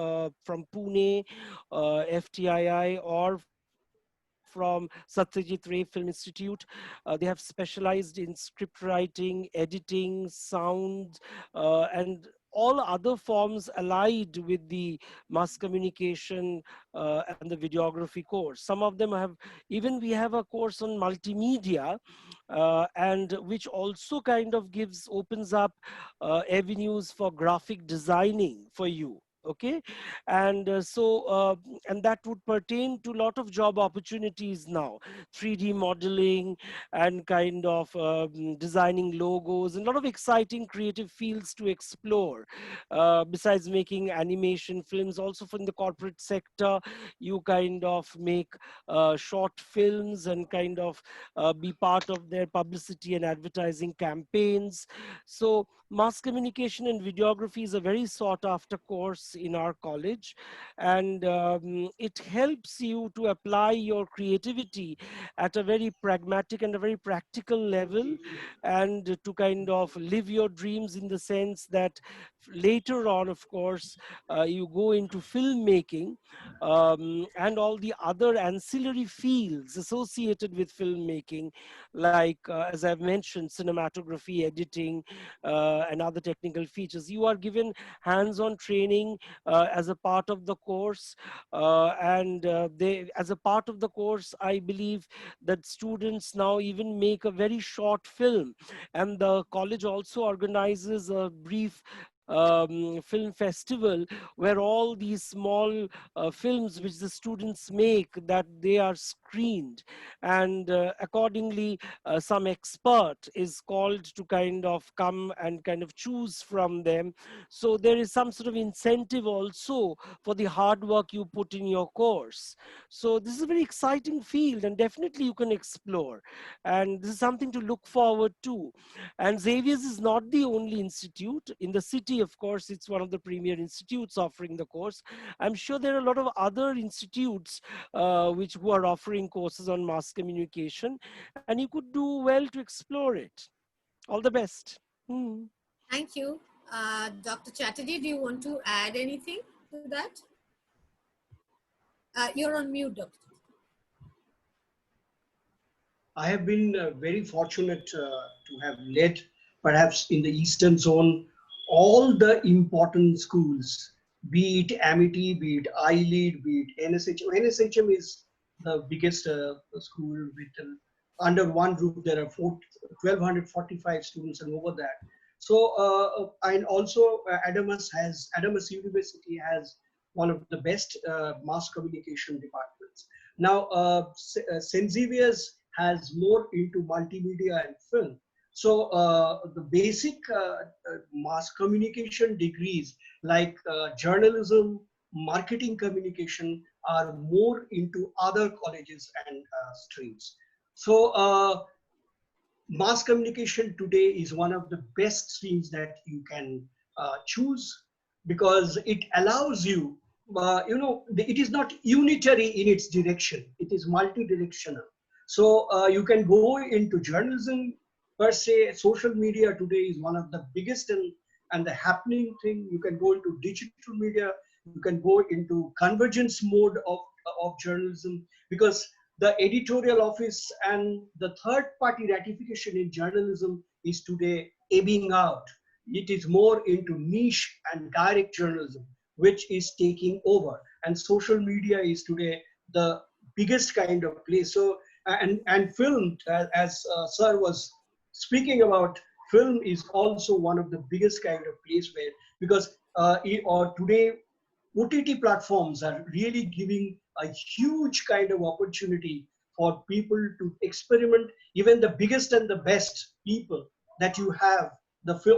Pune, FTII, or from Satyajit Ray Film Institute. They have specialized in script writing, editing, sound, and all other forms allied with the mass communication and the videography course. Some of them have, even we have a course on multimedia, and which also kind of opens up avenues for graphic designing for you. Okay, and and that would pertain to a lot of job opportunities now, 3D modeling and kind of designing logos, and a lot of exciting creative fields to explore. Besides making animation films, also from the corporate sector, you kind of make short films and kind of be part of their publicity and advertising campaigns. So mass communication and videography is a very sought after course in our college, and it helps you to apply your creativity at a very pragmatic and a very practical level, and to kind of live your dreams, in the sense that later on, of course, you go into filmmaking and all the other ancillary fields associated with filmmaking, like as I've mentioned, cinematography, editing, and other technical features. You are given hands-on training as a part of the course, and as a part of the course, I believe that students now even make a very short film, and the college also organizes a brief film festival where all these small films which the students make, that they are screened, and accordingly some expert is called to kind of come and kind of choose from them. So there is some sort of incentive also for the hard work you put in your course. So this is a very exciting field, and definitely you can explore, and this is something to look forward to. And Xavier's is not the only institute in the city. Of course, it's one of the premier institutes offering the course. I'm sure there are a lot of other institutes who are offering courses on mass communication, and you could do well to explore it. All the best. Thank you. Dr. Chatterjee, do you want to add anything to that? You're on mute, Doctor. I have been very fortunate to have led, perhaps in the Eastern Zone, all the important schools, be it Amity, be it ILEAD, be it NSHM. NSHM is the biggest school with under one roof. There are 1,245 students and over that. So, and also Adamas University has one of the best mass communication departments. Now, St. Xavier's has more into multimedia and film. So the basic mass communication degrees like journalism, marketing communication are more into other colleges and streams. So mass communication today is one of the best streams that you can choose, because it allows you, it is not unitary in its direction, it is multi-directional. So you can go into journalism per se. Social media today is one of the biggest and the happening thing. You can go into digital media, you can go into convergence mode of journalism, because the editorial office and the third party ratification in journalism is today ebbing out. It is more into niche and direct journalism, which is taking over. And social media is today the biggest kind of place. So, and film, as Sir was speaking about, film is also one of the biggest kind of place where, because today OTT platforms are really giving a huge kind of opportunity for people to experiment. Even the biggest and the best people that you have,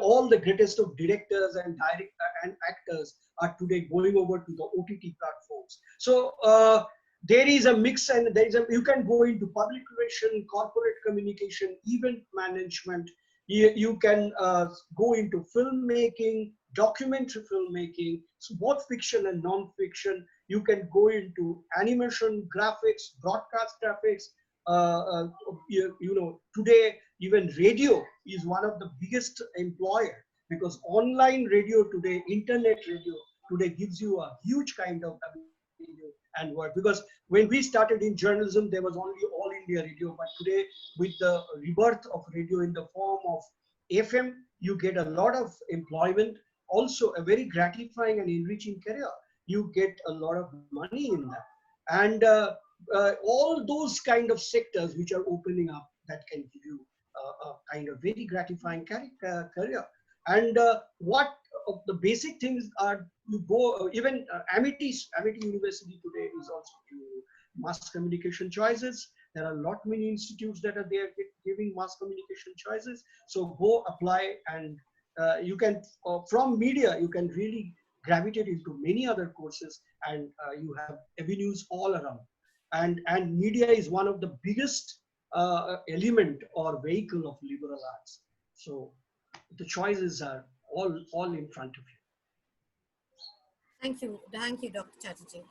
all the greatest of directors and actors are today going over to the OTT platforms. So there is a mix, and you can go into public relation, corporate communication, event management. You can go into filmmaking, documentary filmmaking, so both fiction and non-fiction. You can go into animation, graphics, broadcast graphics. Today even radio is one of the biggest employer, because online radio today, internet radio today gives you a huge kind of avenue and work. Because when we started in journalism, there was only All India Radio, but today with the rebirth of radio in the form of FM, you get a lot of employment, also a very gratifying and enriching career. You get a lot of money in that. And all those kind of sectors which are opening up, that can give you a kind of very gratifying career. And what the basic things are, you go, even Amity University today is also mass communication choices. There are lot many institutes that are there giving mass communication choices. So go apply, and you can, from media, you can really gravitate into many other courses, and you have avenues all around. And media is one of the biggest element or vehicle of liberal arts. So the choices are all in front of you. Thank you, Dr. Chatterjee.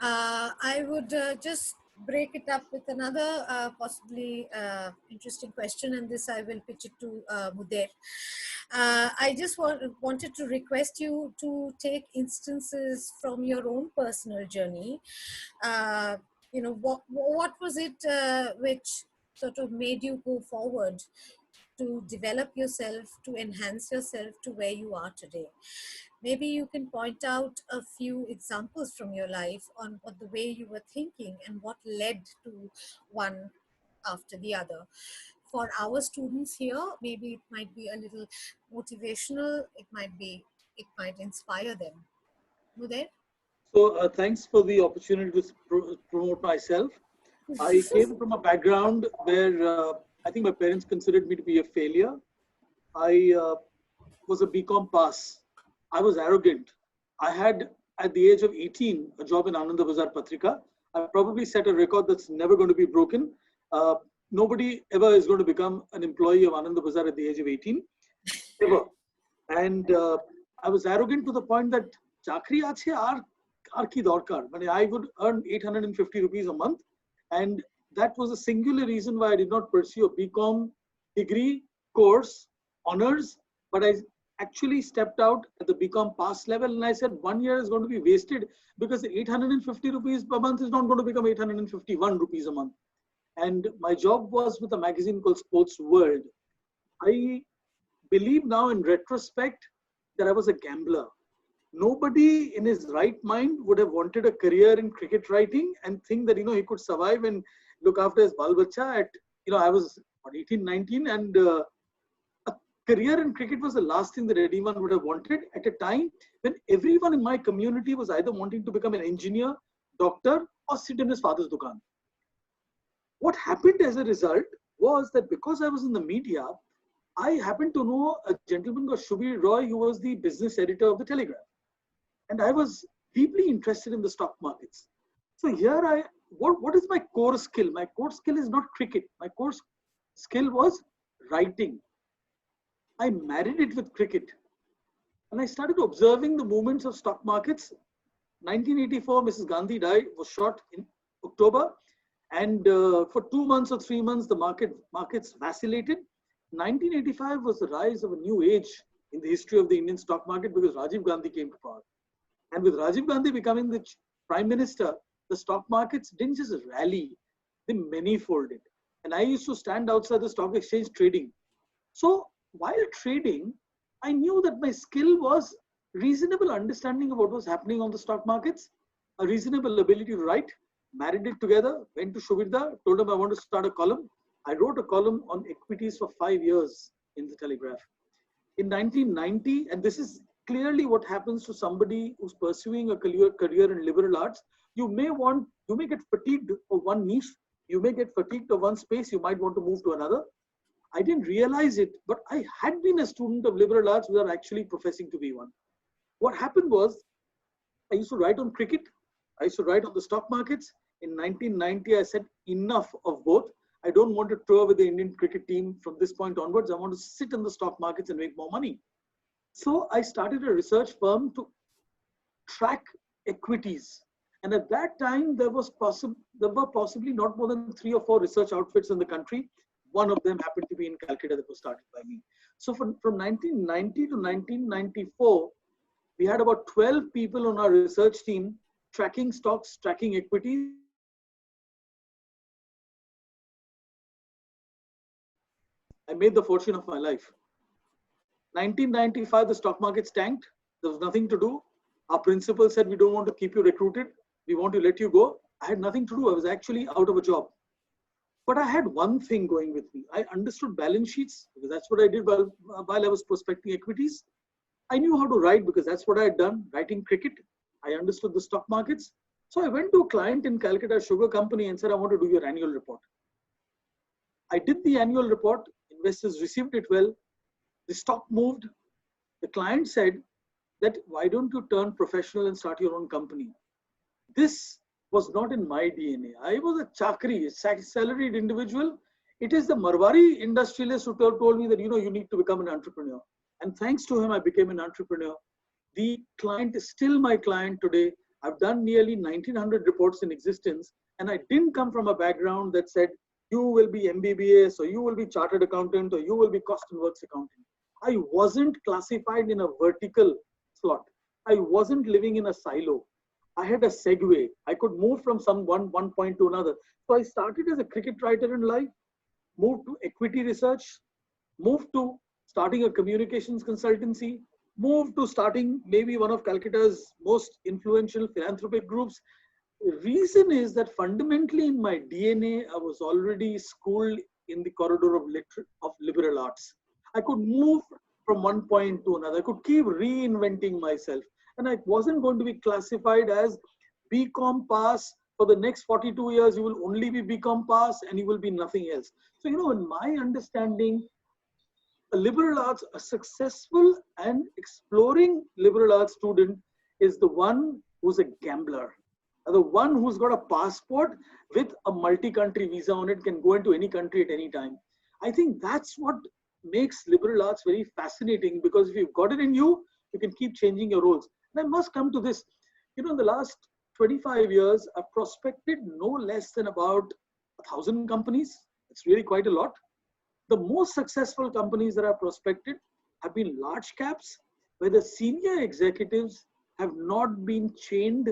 I would just break it up with another possibly interesting question, and this I will pitch it to Mueller. I just wanted to request you to take instances from your own personal journey. What was it which sort of made you go forward to develop yourself, to enhance yourself to where you are today? Maybe you can point out a few examples from your life on what the way you were thinking and what led to one after the other. For our students here, maybe it might be a little motivational, it might inspire them. Mueller? So thanks for the opportunity to promote myself. I came from a background where I think my parents considered me to be a failure. I was a BCom pass. I was arrogant. I had, at the age of 18, a job in Ananda Bazar Patrika. I probably set a record that's never going to be broken. Nobody ever is going to become an employee of Ananda Bazar at the age of 18, ever. And I was arrogant to the point that chakri ache ar ki dorkar. I would earn 850 rupees a month, and that was a singular reason why I did not pursue a BCom degree course, honors, but I actually stepped out at the BCom pass level, and I said 1 year is going to be wasted because 850 rupees per month is not going to become 851 rupees a month. And my job was with a magazine called Sports World. I believe now in retrospect that I was a gambler. Nobody in his right mind would have wanted a career in cricket writing and think that, he could survive and look after his bal bacha at, I was 18, 19, and a career in cricket was the last thing that anyone would have wanted at a time when everyone in my community was either wanting to become an engineer, doctor, or sit in his father's dukan. What happened as a result was that because I was in the media, I happened to know a gentleman called Xavier, who was the business editor of the Telegraph. And I was deeply interested in the stock markets. So here what is my core skill? My core skill is not cricket. My core skill was writing. I married it with cricket. And I started observing the movements of stock markets. 1984, Mrs. Gandhi was shot in October. And for 2 months or 3 months, the markets vacillated. 1985 was the rise of a new age in the history of the Indian stock market because Rajiv Gandhi came to power. And with Rajiv Gandhi becoming the prime minister, the stock markets didn't just rally, they manifolded. And I used to stand outside the stock exchange trading. So while trading, I knew that my skill was reasonable understanding of what was happening on the stock markets, a reasonable ability to write, married it together, went to Shubirda, told him I want to start a column. I wrote a column on equities for 5 years in the Telegraph. In 1990, and this is clearly what happens to somebody who's pursuing a career in liberal arts, you may get fatigued of one niche, you may get fatigued of one space, you might want to move to another. I didn't realize it, but I had been a student of liberal arts without actually professing to be one. What happened was, I used to write on cricket, I used to write on the stock markets. In 1990, I said enough of both. I don't want to tour with the Indian cricket team from this point onwards. I want to sit in the stock markets and make more money. So I started a research firm to track equities. And at that time, there were possibly not more than 3 or 4 research outfits in the country. One of them happened to be in Calcutta that was started by me. So from 1990 to 1994, we had about 12 people on our research team tracking stocks, tracking equities. I made the fortune of my life. 1995, the stock market tanked. There was nothing to do. Our principal said, we don't want to keep you recruited. We want to let you go. I had nothing to do. I was actually out of a job. But I had one thing going with me. I understood balance sheets because that's what I did while I was prospecting equities. I knew how to write because that's what I had done, writing cricket. I understood the stock markets. So I went to a client in Calcutta Sugar Company and said, I want to do your annual report. I did the annual report. Investors received it well. The stock moved. The client said that, why don't you turn professional and start your own company? This was not in my DNA. I was a chakri, a salaried individual. It is the Marwari industrialist who told me that, you need to become an entrepreneur. And thanks to him, I became an entrepreneur. The client is still my client today. I've done nearly 1900 reports in existence. And I didn't come from a background that said, you will be MBBS or you will be chartered accountant or you will be cost and works accountant. I wasn't classified in a vertical slot. I wasn't living in a silo. I had a segue. I could move from one point to another. So I started as a cricket writer in life, moved to equity research, moved to starting a communications consultancy, moved to starting maybe one of Calcutta's most influential philanthropic groups. The reason is that fundamentally in my DNA, I was already schooled in the corridor of liberal arts. I could move from one point to another. I could keep reinventing myself. And I wasn't going to be classified as BCom pass. For the next 42 years, you will only be BCom pass and you will be nothing else. So, in my understanding, a liberal arts, a successful and exploring liberal arts student is the one who's a gambler. The one who's got a passport with a multi-country visa on it, can go into any country at any time. I think that's what makes liberal arts very fascinating, because if you've got it in you, you can keep changing your roles. And I must come to this. In the last 25 years, I've prospected no less than about 1,000 companies. It's really quite a lot. The most successful companies that I've prospected have been large caps where the senior executives have not been chained,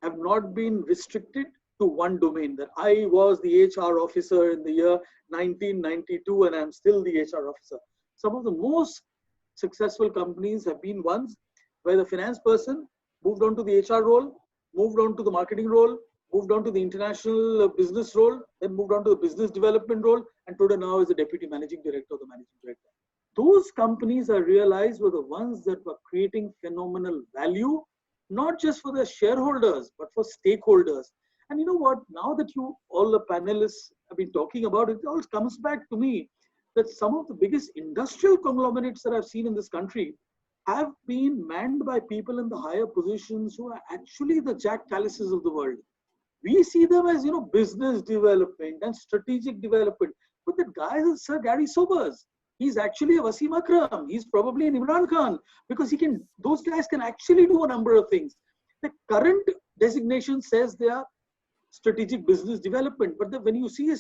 have not been restricted to one domain. That I was the HR officer in the year 1992 and I'm still the HR officer. Some of the most successful companies have been ones where the finance person moved on to the HR role, moved on to the marketing role, moved on to the international business role, then moved on to the business development role, and today now is the deputy managing director or the managing director. Those companies I realized were the ones that were creating phenomenal value, not just for the shareholders, but for stakeholders. And you know what, now that you, all the panelists have been talking about it, it all comes back to me that some of the biggest industrial conglomerates that I've seen in this country have been manned by people in the higher positions who are actually the Jack Callises of the world. We see them as, business development and strategic development. But that guy is Sir Gary Sobers. He's actually a Wasim Akram. He's probably an Imran Khan because those guys can actually do a number of things. The current designation says they are strategic business development. But when you see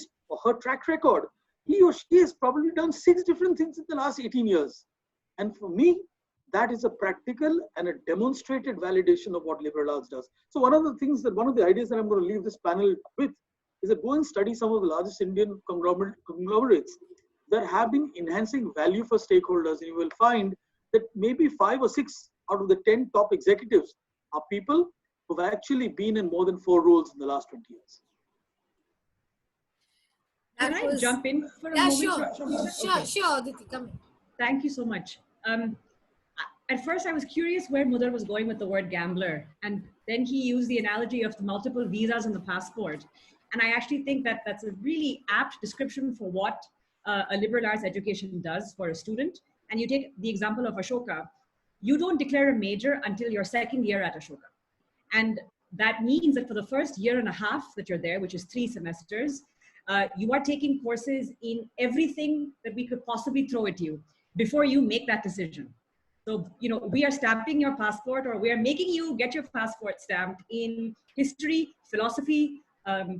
her track record, he or she has probably done 6 different things in the last 18 years. And for me, that is a practical and a demonstrated validation of what liberal arts does. So one of the ideas that I'm going to leave this panel with is that go and study some of the largest Indian conglomerates that have been enhancing value for stakeholders. And you will find that maybe 5 or 6 out of the 10 top executives are people who've actually been in more than 4 roles in the last 20 years. Can I jump in for a moment? Sure, Aditi, come in. Thank you so much. At first, I was curious where Mueller was going with the word gambler. And then he used the analogy of the multiple visas on the passport. And I actually think that that's a really apt description for what a liberal arts education does for a student. And you take the example of Ashoka. You don't declare a major until your 2nd year at Ashoka. And that means that for the first year and a half that you're there, which is 3 semesters, you are taking courses in everything that we could possibly throw at you before you make that decision. So, we are stamping your passport, or we are making you get your passport stamped in history, philosophy,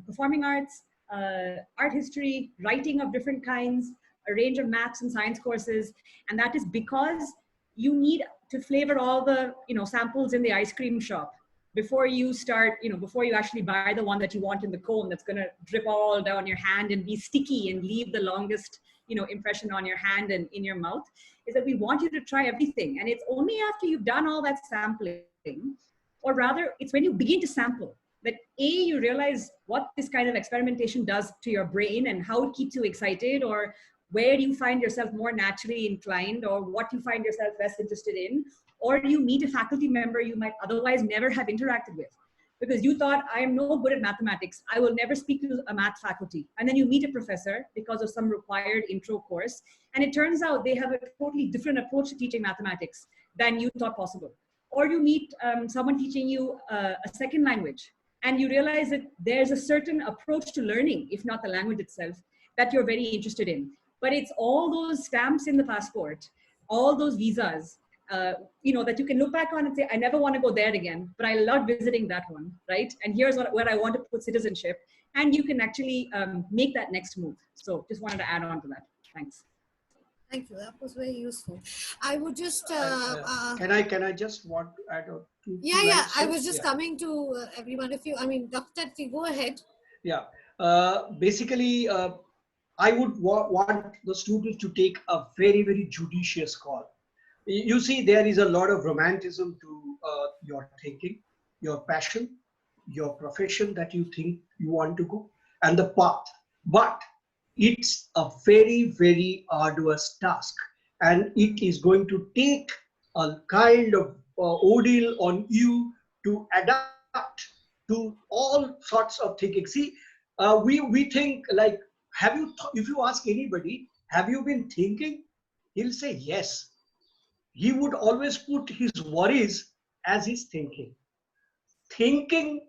performing arts, art history, writing of different kinds, a range of maths and science courses. And that is because you need to flavor all the, samples in the ice cream shop before you start, before you actually buy the one that you want in the cone that's going to drip all down your hand and be sticky and leave the longest, impression on your hand and in your mouth, is that we want you to try everything. And it's only after you've done all that sampling, or rather it's when you begin to sample, that you realize what this kind of experimentation does to your brain and how it keeps you excited, or where you find yourself more naturally inclined, or what you find yourself best interested in, or you meet a faculty member you might otherwise never have interacted with. Because you thought, I am no good at mathematics, I will never speak to a math faculty. And then you meet a professor because of some required intro course, and it turns out they have a totally different approach to teaching mathematics than you thought possible. Or you meet someone teaching you a second language, and you realize that there's a certain approach to learning, if not the language itself, that you're very interested in. But it's all those stamps in the passport, all those visas, that you can look back on and say, I never want to go there again, but I love visiting that one, right? And here's where I want to put citizenship. And you can actually make that next move. So just wanted to add on to that. Thanks. Thank you. That was very useful. I would just... Can I just want to add on? Yeah. I was just coming to every one of you. I mean, Dr. T, go ahead. Yeah. Basically, I would want the students to take a very, very judicious call. You see, there is a lot of romanticism to your thinking, your passion, your profession that you think you want to go, and the path. But it's a very, very arduous task, and it is going to take a kind of ordeal on you to adapt to all sorts of thinking. See, we think like, if you ask anybody, have you been thinking? He'll say yes. He would always put his worries as his thinking. Thinking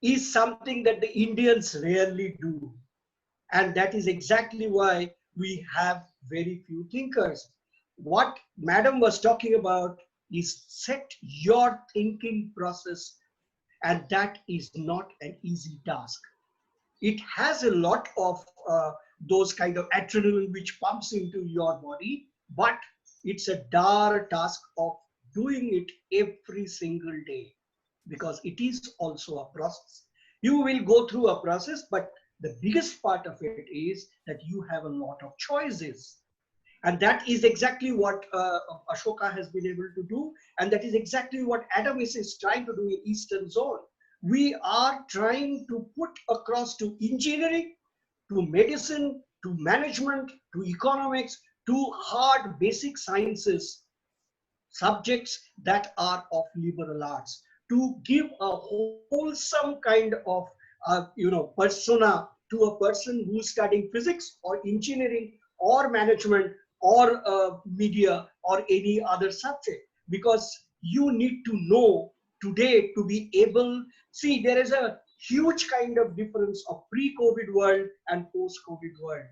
is something that the Indians rarely do. And that is exactly why we have very few thinkers. What Madam was talking about is set your thinking process, and that is not an easy task. It has a lot of those kind of adrenaline which pumps into your body, but It's a dire task of doing it every single day, because it is also a process. You will go through a process, but the biggest part of it is that you have a lot of choices. And that is exactly what Ashoka has been able to do. And that is exactly what Adamas is trying to do in Eastern Zone. We are trying to put across to engineering, to medicine, to management, to economics, to hard basic sciences, subjects that are of liberal arts, to give a wholesome kind of persona to a person who's studying physics or engineering or management or media or any other subject. Because you need to know today to be able, see, there is a huge kind of difference of pre-COVID world and post-COVID world.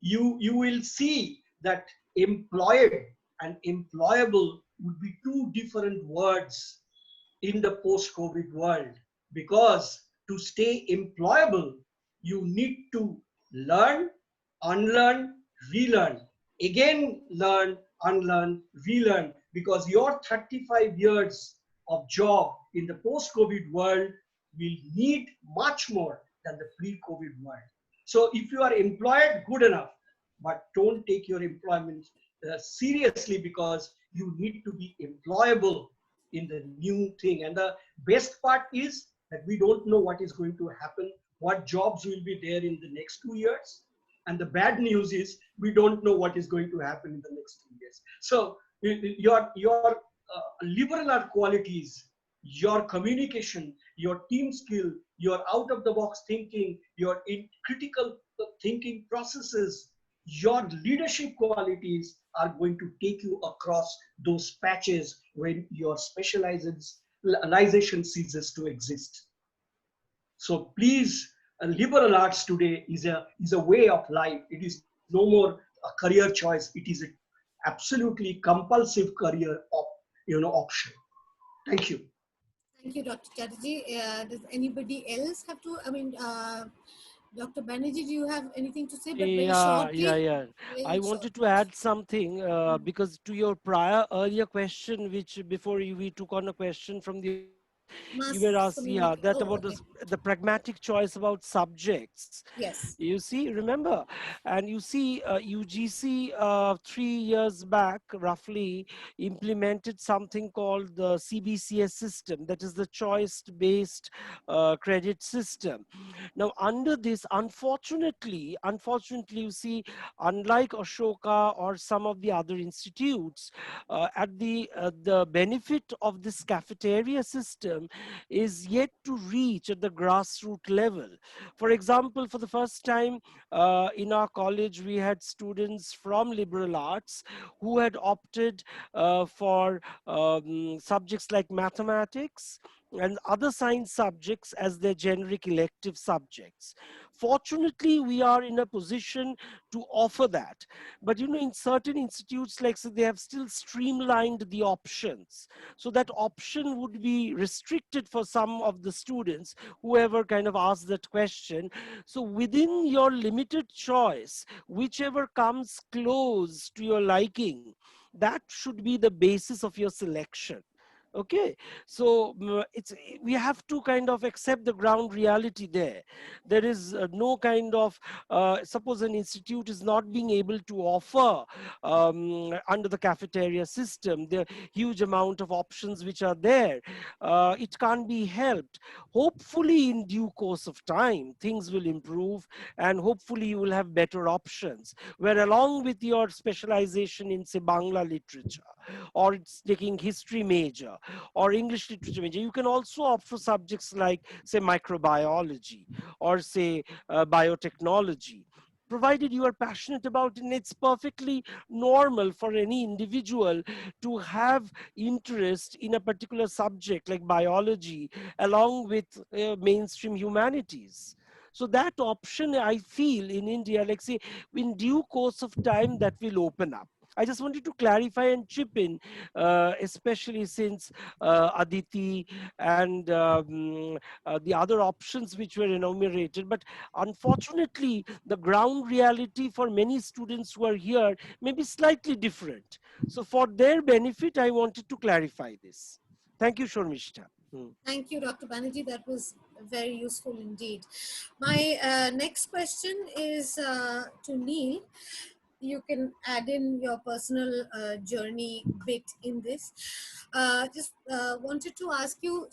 You will see that employed and employable would be two different words in the post-COVID world, because to stay employable, you need to learn, unlearn, relearn, again learn, unlearn, relearn, because your 35 years of job in the post-COVID world will need much more than the pre-COVID world. So if you are employed, good enough, but don't take your employment seriously, because you need to be employable in the new thing. And the best part is that we don't know what is going to happen, what jobs will be there in the next 2 years. And the bad news is we don't know what is going to happen in the next 2 years. So your liberal art qualities, your communication, your team skill, your out of the box thinking, your critical thinking processes, your leadership qualities are going to take you across those patches when your specialization ceases to exist. So please, liberal arts today is a way of life. It is no more a career choice. It is an absolutely compulsive career option. Thank you. Thank you, Dr. Chatterjee. Does anybody else have to, Dr. Banerjee, do you have anything to say? But very shortly. Yeah. Very I wanted to add something because to your earlier question, which before we took on a question from the you were asked, that about the pragmatic choice about subjects. Yes. You see, remember, and you see UGC 3 years back roughly implemented something called the CBCS system, that is the choice-based credit system. Now, under this, unfortunately, you see, unlike Ashoka or some of the other institutes, at the benefit of this cafeteria system is yet to reach at the grassroots level. For example, for the first time in our college, we had students from liberal arts who had opted for subjects like mathematics and other science subjects as their generic elective subjects. Fortunately, we are in a position to offer that. But you know, in certain institutes, like so, they have still streamlined the options. So that option would be restricted for some of the students, whoever kind of asked that question. So within your limited choice, whichever comes close to your liking, that should be the basis of your selection. Okay, so we have to kind of accept the ground reality there. There is no kind of suppose an institute is not being able to offer under the cafeteria system the huge amount of options which are there. It can't be helped. Hopefully in due course of time things will improve, and hopefully you will have better options where along with your specialization in say Bangla literature, or it's taking history major or English literature major, you can also opt for subjects like say microbiology or say biotechnology, provided you are passionate about it. And it's perfectly normal for any individual to have interest in a particular subject like biology along with mainstream humanities. So that option, I feel, in India, like say, in due course of time, that will open up. I just wanted to clarify and chip in, especially since Aditi and the other options which were enumerated. But unfortunately, the ground reality for many students who are here may be slightly different. So for their benefit, I wanted to clarify this. Thank you, Shormishta. Thank you, Dr. Banerjee. That was very useful indeed. My next question is to Neil. You can add in your personal journey bit in this. Just wanted to ask you,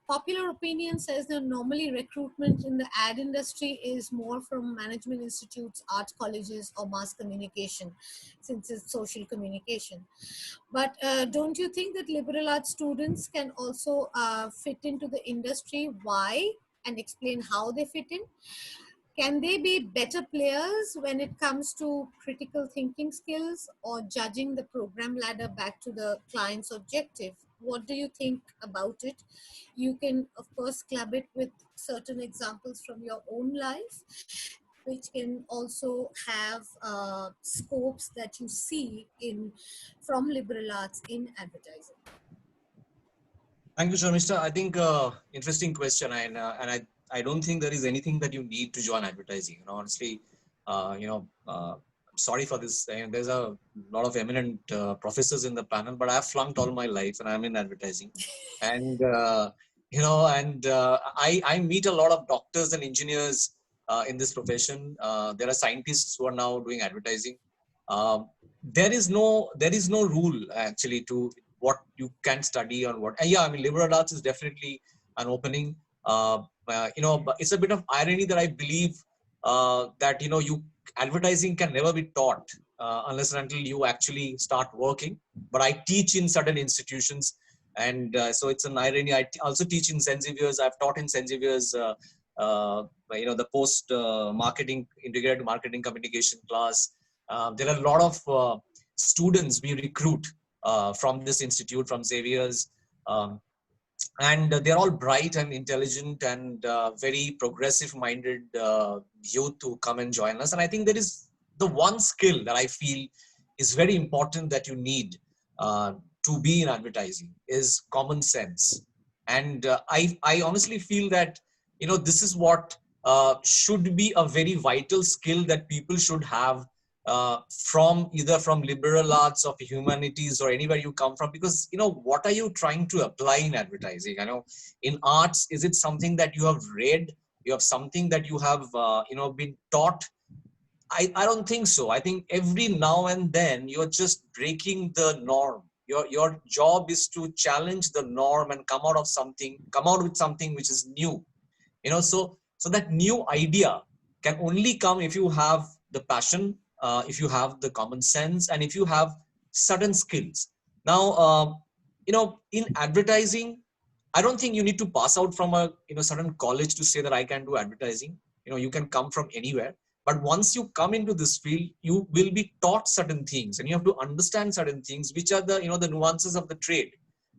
popular opinion says that normally recruitment in the ad industry is more from management institutes, art colleges, or mass communication, since it's social communication. But don't you think that liberal arts students can also fit into the industry? Why? And explain how they fit in? Can they be better players when it comes to critical thinking skills or judging the program ladder back to the client's objective? What do you think about it? You can, of course, club it with certain examples from your own life, which can also have scopes that you see from liberal arts in advertising. Thank you, Sharmishta. I think interesting question, and I don't think there is anything that you need to join advertising. Honestly, I'm sorry for this. There's a lot of eminent professors in the panel, but I've flunked all my life, and I'm in advertising, and I meet a lot of doctors and engineers in this profession. There are scientists who are now doing advertising. There is no rule actually to what you can study or what. Yeah, I mean, liberal arts is definitely an opening. But it's a bit of irony that I believe that advertising can never be taught unless and until you actually start working. But I teach in certain institutions, and so it's an irony. I also teach in St. Xavier's. I've taught in St. Xavier's. The post marketing integrated marketing communication class. There are a lot of students we recruit from this institute, from Xavier's, and they're all bright and intelligent and very progressive-minded youth who come and join us. And I think there is the one skill that I feel is very important that you need to be in advertising is common sense. And I honestly feel that this is what should be a very vital skill that people should have from either from liberal arts or humanities or anywhere you come from, because what are you trying to apply in advertising? In arts, is it something that you have read, you have something that you have been taught? I don't think so. I think every now and then you're just breaking the norm. Your job is to challenge the norm and come out with something which is new. So that new idea can only come if you have the passion, if you have the common sense, and if you have certain skills. Now, in advertising, I don't think you need to pass out from a certain college to say that I can do advertising. You can come from anywhere. But once you come into this field, you will be taught certain things, and you have to understand certain things, which are the the nuances of the trade.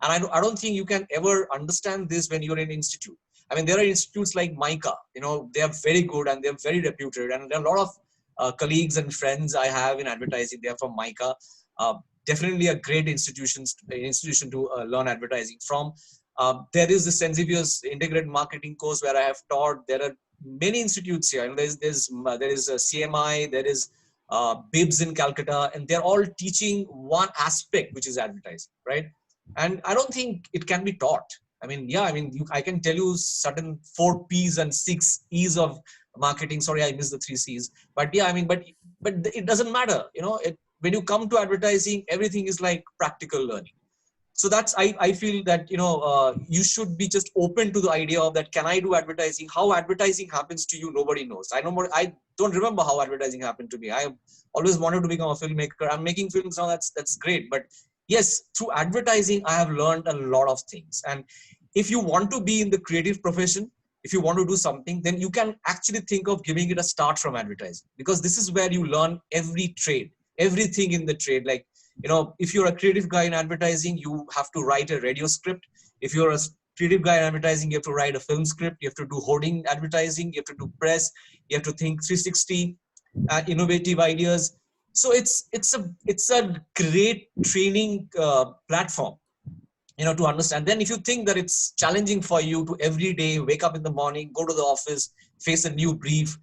And I don't think you can ever understand this when you're in an institute. I mean, there are institutes like MICA. They are very good and they're very reputed, and there are a lot of colleagues and friends I have in advertising. They are from MICA. Definitely a great institution to learn advertising from. There is the St. Xavier's integrated marketing course where I have taught. There are many institutes here. There is CMI, there is BIBS in Calcutta, and they're all teaching one aspect, which is advertising, right? And I don't think it can be taught. I can tell you certain 4 P's and 6 E's of marketing. Sorry, I missed the 3 C's. But yeah, but it doesn't matter. When you come to advertising, everything is like practical learning. So that's, I feel that, you should be just open to the idea of that. Can I do advertising? How advertising happens to you, nobody knows. I don't remember how advertising happened to me. I always wanted to become a filmmaker. I'm making films now. That's great. But yes, through advertising, I have learned a lot of things. And if you want to be in the creative profession, if you want to do something, then you can actually think of giving it a start from advertising, because this is where you learn every trade, everything in the trade. Like, if you're a creative guy in advertising, you have to write a radio script. If you're a creative guy in advertising, you have to write a film script. You have to do hoarding advertising. You have to do press. You have to think 360, innovative ideas. So it's a great training platform, to understand. Then if you think that it's challenging for you to every day wake up in the morning, go to the office, face a new brief,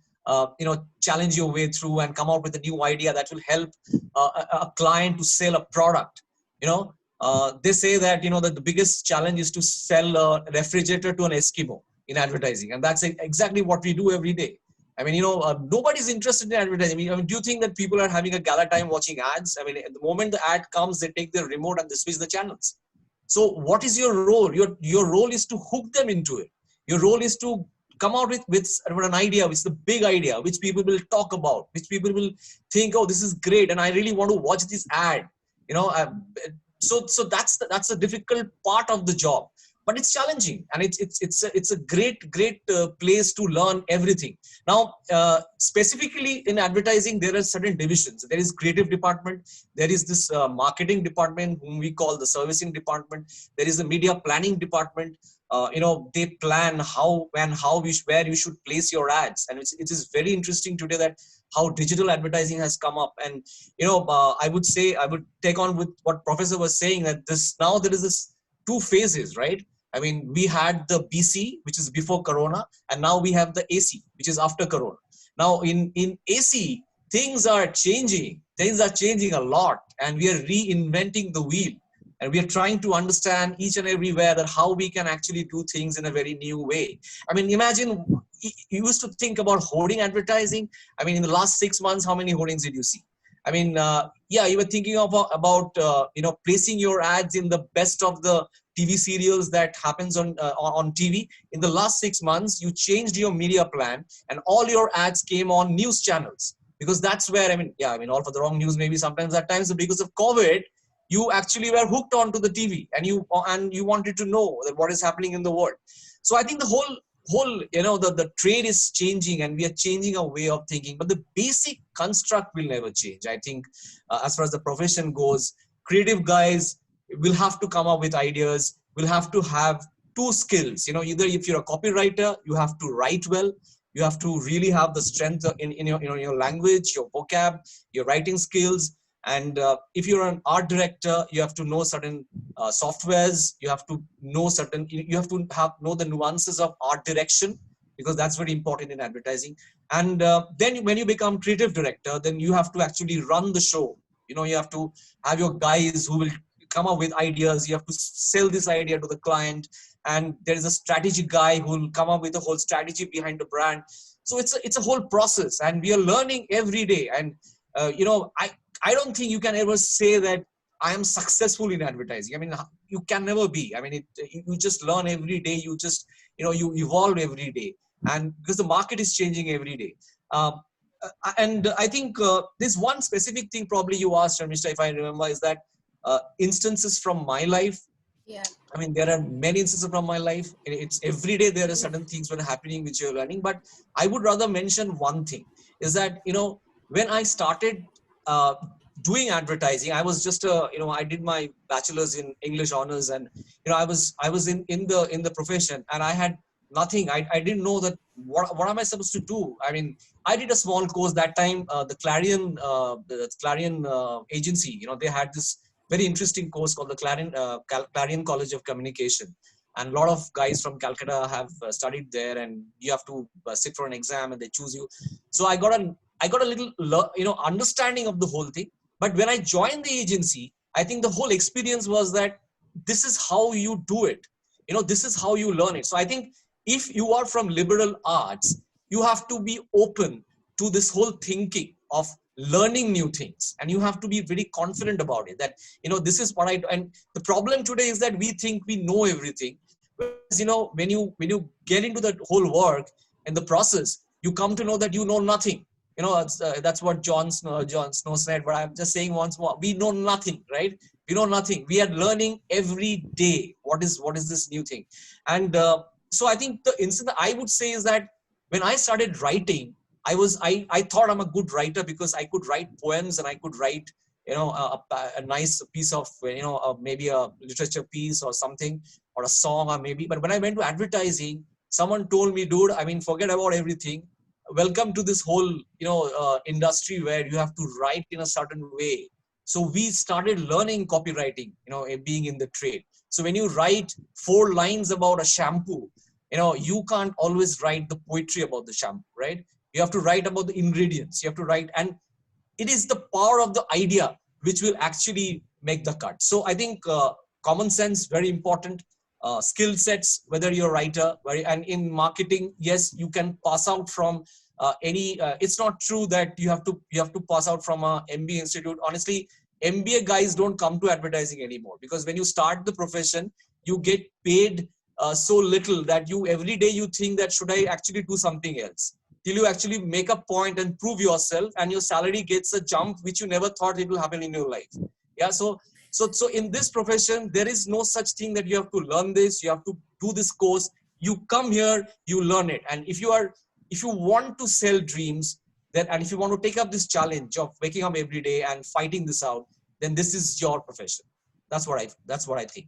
challenge your way through and come out with a new idea that will help a client to sell a product, they say that, that the biggest challenge is to sell a refrigerator to an Eskimo in advertising. And that's exactly what we do every day. I mean, nobody's interested in advertising. I mean, do you think that people are having a gala time watching ads? I mean, at the moment the ad comes, they take their remote and they switch the channels. So what is your role? Your role is to hook them into it. Your role is to come out with an idea, which is the big idea, which people will talk about, which people will think, oh, this is great, and I really want to watch this ad. So that's a difficult part of the job, but it's challenging, and it's a great place to learn everything. Now, specifically in advertising, there are certain divisions. There is creative department. There is this marketing department, whom we call the servicing department. There is the media planning department. They plan where you should place your ads, and it is very interesting today that how digital advertising has come up. And I would take on with what Professor was saying, that now there is this two phases, right? I mean, we had the BC, which is before Corona, and now we have the AC, which is after Corona. Now in AC, things are changing. Things are changing a lot, and we are reinventing the wheel. And we are trying to understand each and everywhere that how we can actually do things in a very new way. I mean, imagine you used to think about hoarding advertising. I mean, in the last 6 months, how many hoardings did you see? I mean, you were thinking about placing your ads in the best of the TV serials that happens on TV. In the last 6 months, you changed your media plan, and all your ads came on news channels, because that's where, all for the wrong news, maybe sometimes at times, because of COVID, you actually were hooked onto the TV, and you wanted to know that what is happening in the world. So I think the whole the trade is changing, and we are changing our way of thinking, but the basic construct will never change. I think as far as the profession goes, creative guys will have to come up with ideas, will have to have two skills. Either if you're a copywriter, you have to write well, you have to really have the strength in your language, your vocab, your writing skills. And if you're an art director, you have to know certain softwares. You have to know know the nuances of art direction, because that's very important in advertising. And then when you become creative director, then you have to actually run the show. You have to have your guys who will come up with ideas. You have to sell this idea to the client, and there is a strategy guy who will come up with a whole strategy behind the brand. So it's a whole process, and we are learning every day. And I don't think you can ever say that I am successful in advertising. I mean, you can never be. I mean, you just learn every day. You just, you evolve every day. And because the market is changing every day. And I think this one specific thing probably you asked, Mr. if I remember, is that instances from my life. Yeah. I mean, there are many instances from my life. It's every day there are certain things that are happening which you're learning. But I would rather mention one thing, is that, when I started doing advertising, I was just I did my bachelor's in English honors, and I was in the profession, and I had nothing. I didn't know that what am I supposed to do. I mean, I did a small course that time. The Clarion agency, they had this very interesting course called the Clarion College of Communication, and a lot of guys from Calcutta have studied there, and you have to sit for an exam, and they choose you. So I got a little understanding of the whole thing. But when I joined the agency, I think the whole experience was that this is how you do it. This is how you learn it. So I think if you are from liberal arts, you have to be open to this whole thinking of learning new things, and you have to be very confident about it, that this is what I do. And the problem today is that we think we know everything. Whereas, when you get into that whole work and the process, you come to know that you know nothing. That's what John Snow said, but I'm just saying once more, we know nothing, right? We know nothing. We are learning every day. What is this new thing? And so I think the incident I would say is that when I started writing, I thought I'm a good writer because I could write poems, and I could write, a nice piece of, maybe a literature piece or something, or a song, or maybe. But when I went to advertising, someone told me, dude, I mean, forget about everything. welcome to this whole, industry where you have to write in a certain way. So we started learning copywriting, being in the trade. So when you write 4 lines about a shampoo, you can't always write the poetry about the shampoo, right? You have to write about the ingredients. You have to write, and it is the power of the idea which will actually make the cut. So I think common sense, very important. Skill sets, whether you're a writer, and in marketing, yes, you can pass out from any. It's not true that you have to pass out from a MBA institute. Honestly, MBA guys don't come to advertising anymore, because when you start the profession, you get paid so little that every day you think that should I actually do something else, till you actually make a point and prove yourself, and your salary gets a jump which you never thought it will happen in your life. Yeah, so in this profession, there is no such thing that you have to learn this, you have to do this course. You come here, you learn it. And if you want to sell dreams, then, and if you want to take up this challenge of waking up every day and fighting this out, then this is your profession. That's what I think.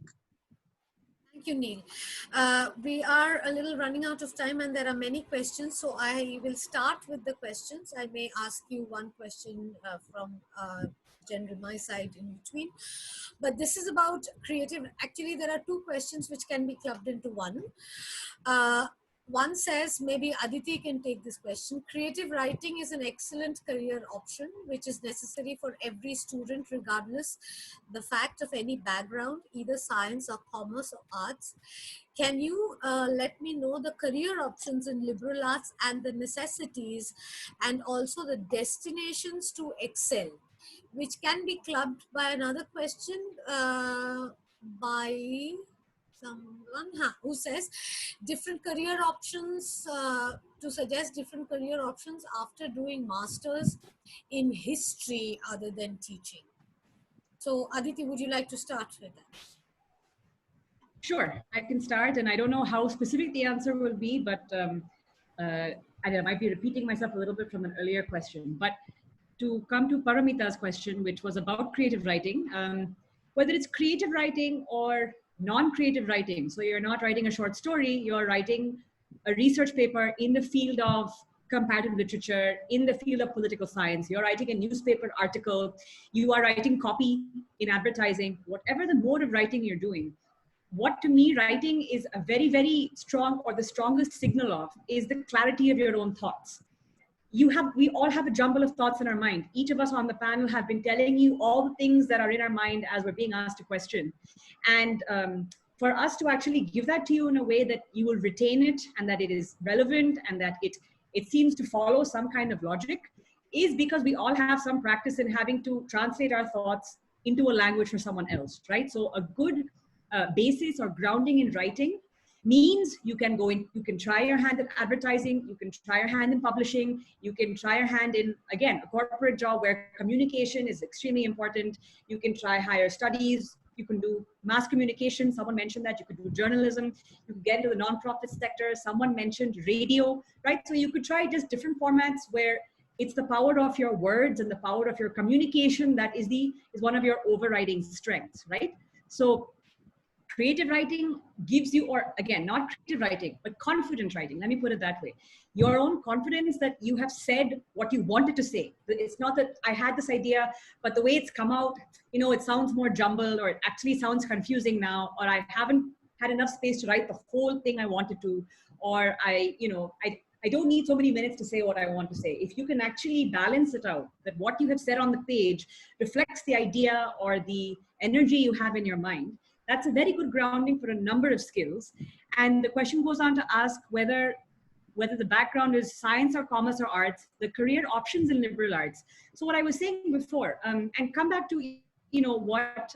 Thank you, Neil. We are a little running out of time, and there are many questions. So I will start with the questions. I may ask you one question from general my side in between. But this is about creative. Actually, there are 2 questions which can be clubbed into one. One says, maybe Aditi can take this question. Creative writing is an excellent career option, which is necessary for every student, regardless the fact of any background, either science or commerce or arts. Can you let me know the career options in liberal arts and the necessities, and also the destinations to excel, which can be clubbed by another question by someone who says different career options, to suggest different career options after doing masters in history other than teaching. So Aditi, would you like to start with that? Sure, I can start, and I don't know how specific the answer will be, but I might be repeating myself a little bit from an earlier question. But to come to Paramita's question, which was about creative writing, whether it's creative writing or non-creative writing. So you're not writing a short story, you're writing a research paper in the field of comparative literature, in the field of political science, you're writing a newspaper article, you are writing copy in advertising, whatever the mode of writing you're doing. What to me writing is a very, very strong, or the strongest signal of, is the clarity of your own thoughts. We all have a jumble of thoughts in our mind. Each of us on the panel have been telling you all the things that are in our mind as we're being asked a question. And for us to actually give that to you in a way that you will retain it, and that it is relevant, and that it seems to follow some kind of logic, is because we all have some practice in having to translate our thoughts into a language for someone else, right? So a good basis or grounding in writing means you can try your hand at advertising, you can try your hand in publishing, you can try your hand in, again, a corporate job where communication is extremely important. You can try higher studies, you can do mass communication, someone mentioned that, you could do journalism, you could get into the nonprofit sector, someone mentioned radio, right? So you could try just different formats where it's the power of your words and the power of your communication that is one of your overriding strengths, right? So creative writing gives you, or again, not creative writing, but confident writing. Let me put it that way. Your own confidence that you have said what you wanted to say. It's not that I had this idea, but the way it's come out, it sounds more jumbled, or it actually sounds confusing now, or I haven't had enough space to write the whole thing I wanted to, or I don't need so many minutes to say what I want to say. If you can actually balance it out, that what you have said on the page reflects the idea or the energy you have in your mind, that's a very good grounding for a number of skills. And the question goes on to ask whether the background is science or commerce or arts, the career options in liberal arts. So what I was saying before, and come back to what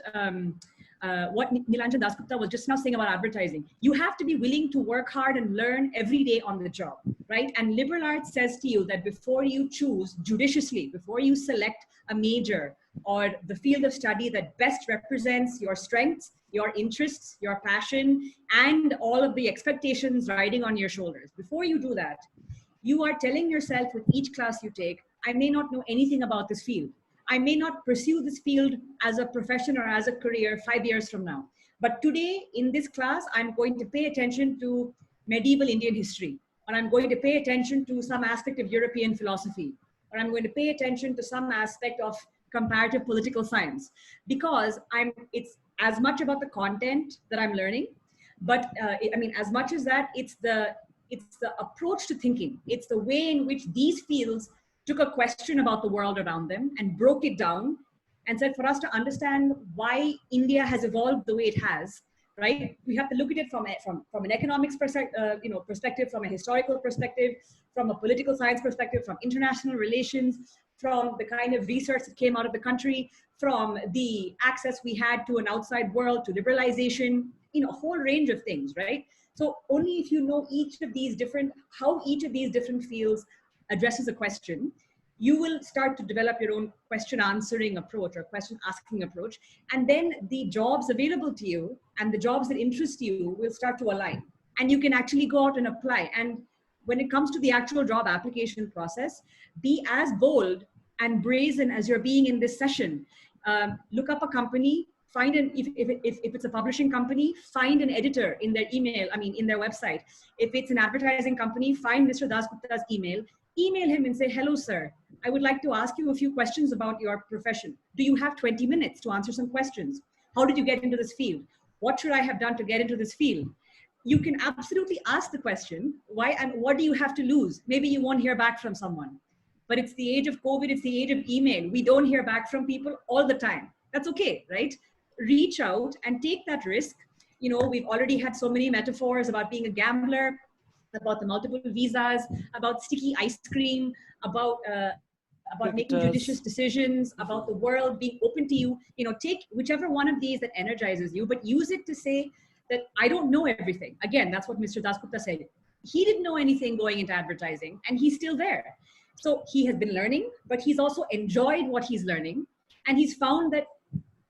Nilanjan Dasgupta was just now saying about advertising. You have to be willing to work hard and learn every day on the job, right? And liberal arts says to you that before you choose judiciously, before you select a major or the field of study that best represents your strengths, your interests, your passion, and all of the expectations riding on your shoulders. Before you do that, you are telling yourself with each class you take, I may not know anything about this field. I may not pursue this field as a profession or as a career 5 years from now. But today in this class, I'm going to pay attention to medieval Indian history, or and I'm going to pay attention to some aspect of European philosophy, or I'm going to pay attention to some aspect of comparative political science, because it's as much about the content that I'm learning, but I mean, as much as that, it's the approach to thinking. It's the way in which these fields took a question about the world around them and broke it down and said, for us to understand why India has evolved the way it has, right? We have to look at it from an economics perspective, from a historical perspective, from a political science perspective, from international relations, from the kind of research that came out of the country, from the access we had to an outside world, to liberalization, a whole range of things, right? So only if you know how each of these different fields addresses a question, you will start to develop your own question answering approach or question asking approach. And then the jobs available to you and the jobs that interest you will start to align. And you can actually go out and apply. And when it comes to the actual job application process, be as bold and brazen as you're being in this session. Look up a company, if it's a publishing company, find an editor in their in their website. If it's an advertising company, find Mr. Dasgupta's email him and say, hello, sir. I would like to ask you a few questions about your profession. Do you have 20 minutes to answer some questions? How did you get into this field? What should I have done to get into this field? You can absolutely ask the question, why and what do you have to lose? Maybe you won't hear back from someone. But it's the age of COVID, it's the age of email. We don't hear back from people all the time. That's okay, right? Reach out and take that risk. We've already had so many metaphors about being a gambler, about the multiple visas, about sticky ice cream, about making judicious decisions, about the world being open to you. Take whichever one of these that energizes you, but use it to say that I don't know everything. Again, that's what Mr. Dasgupta said. He didn't know anything going into advertising, and he's still there. So he has been learning, but he's also enjoyed what he's learning. And he's found that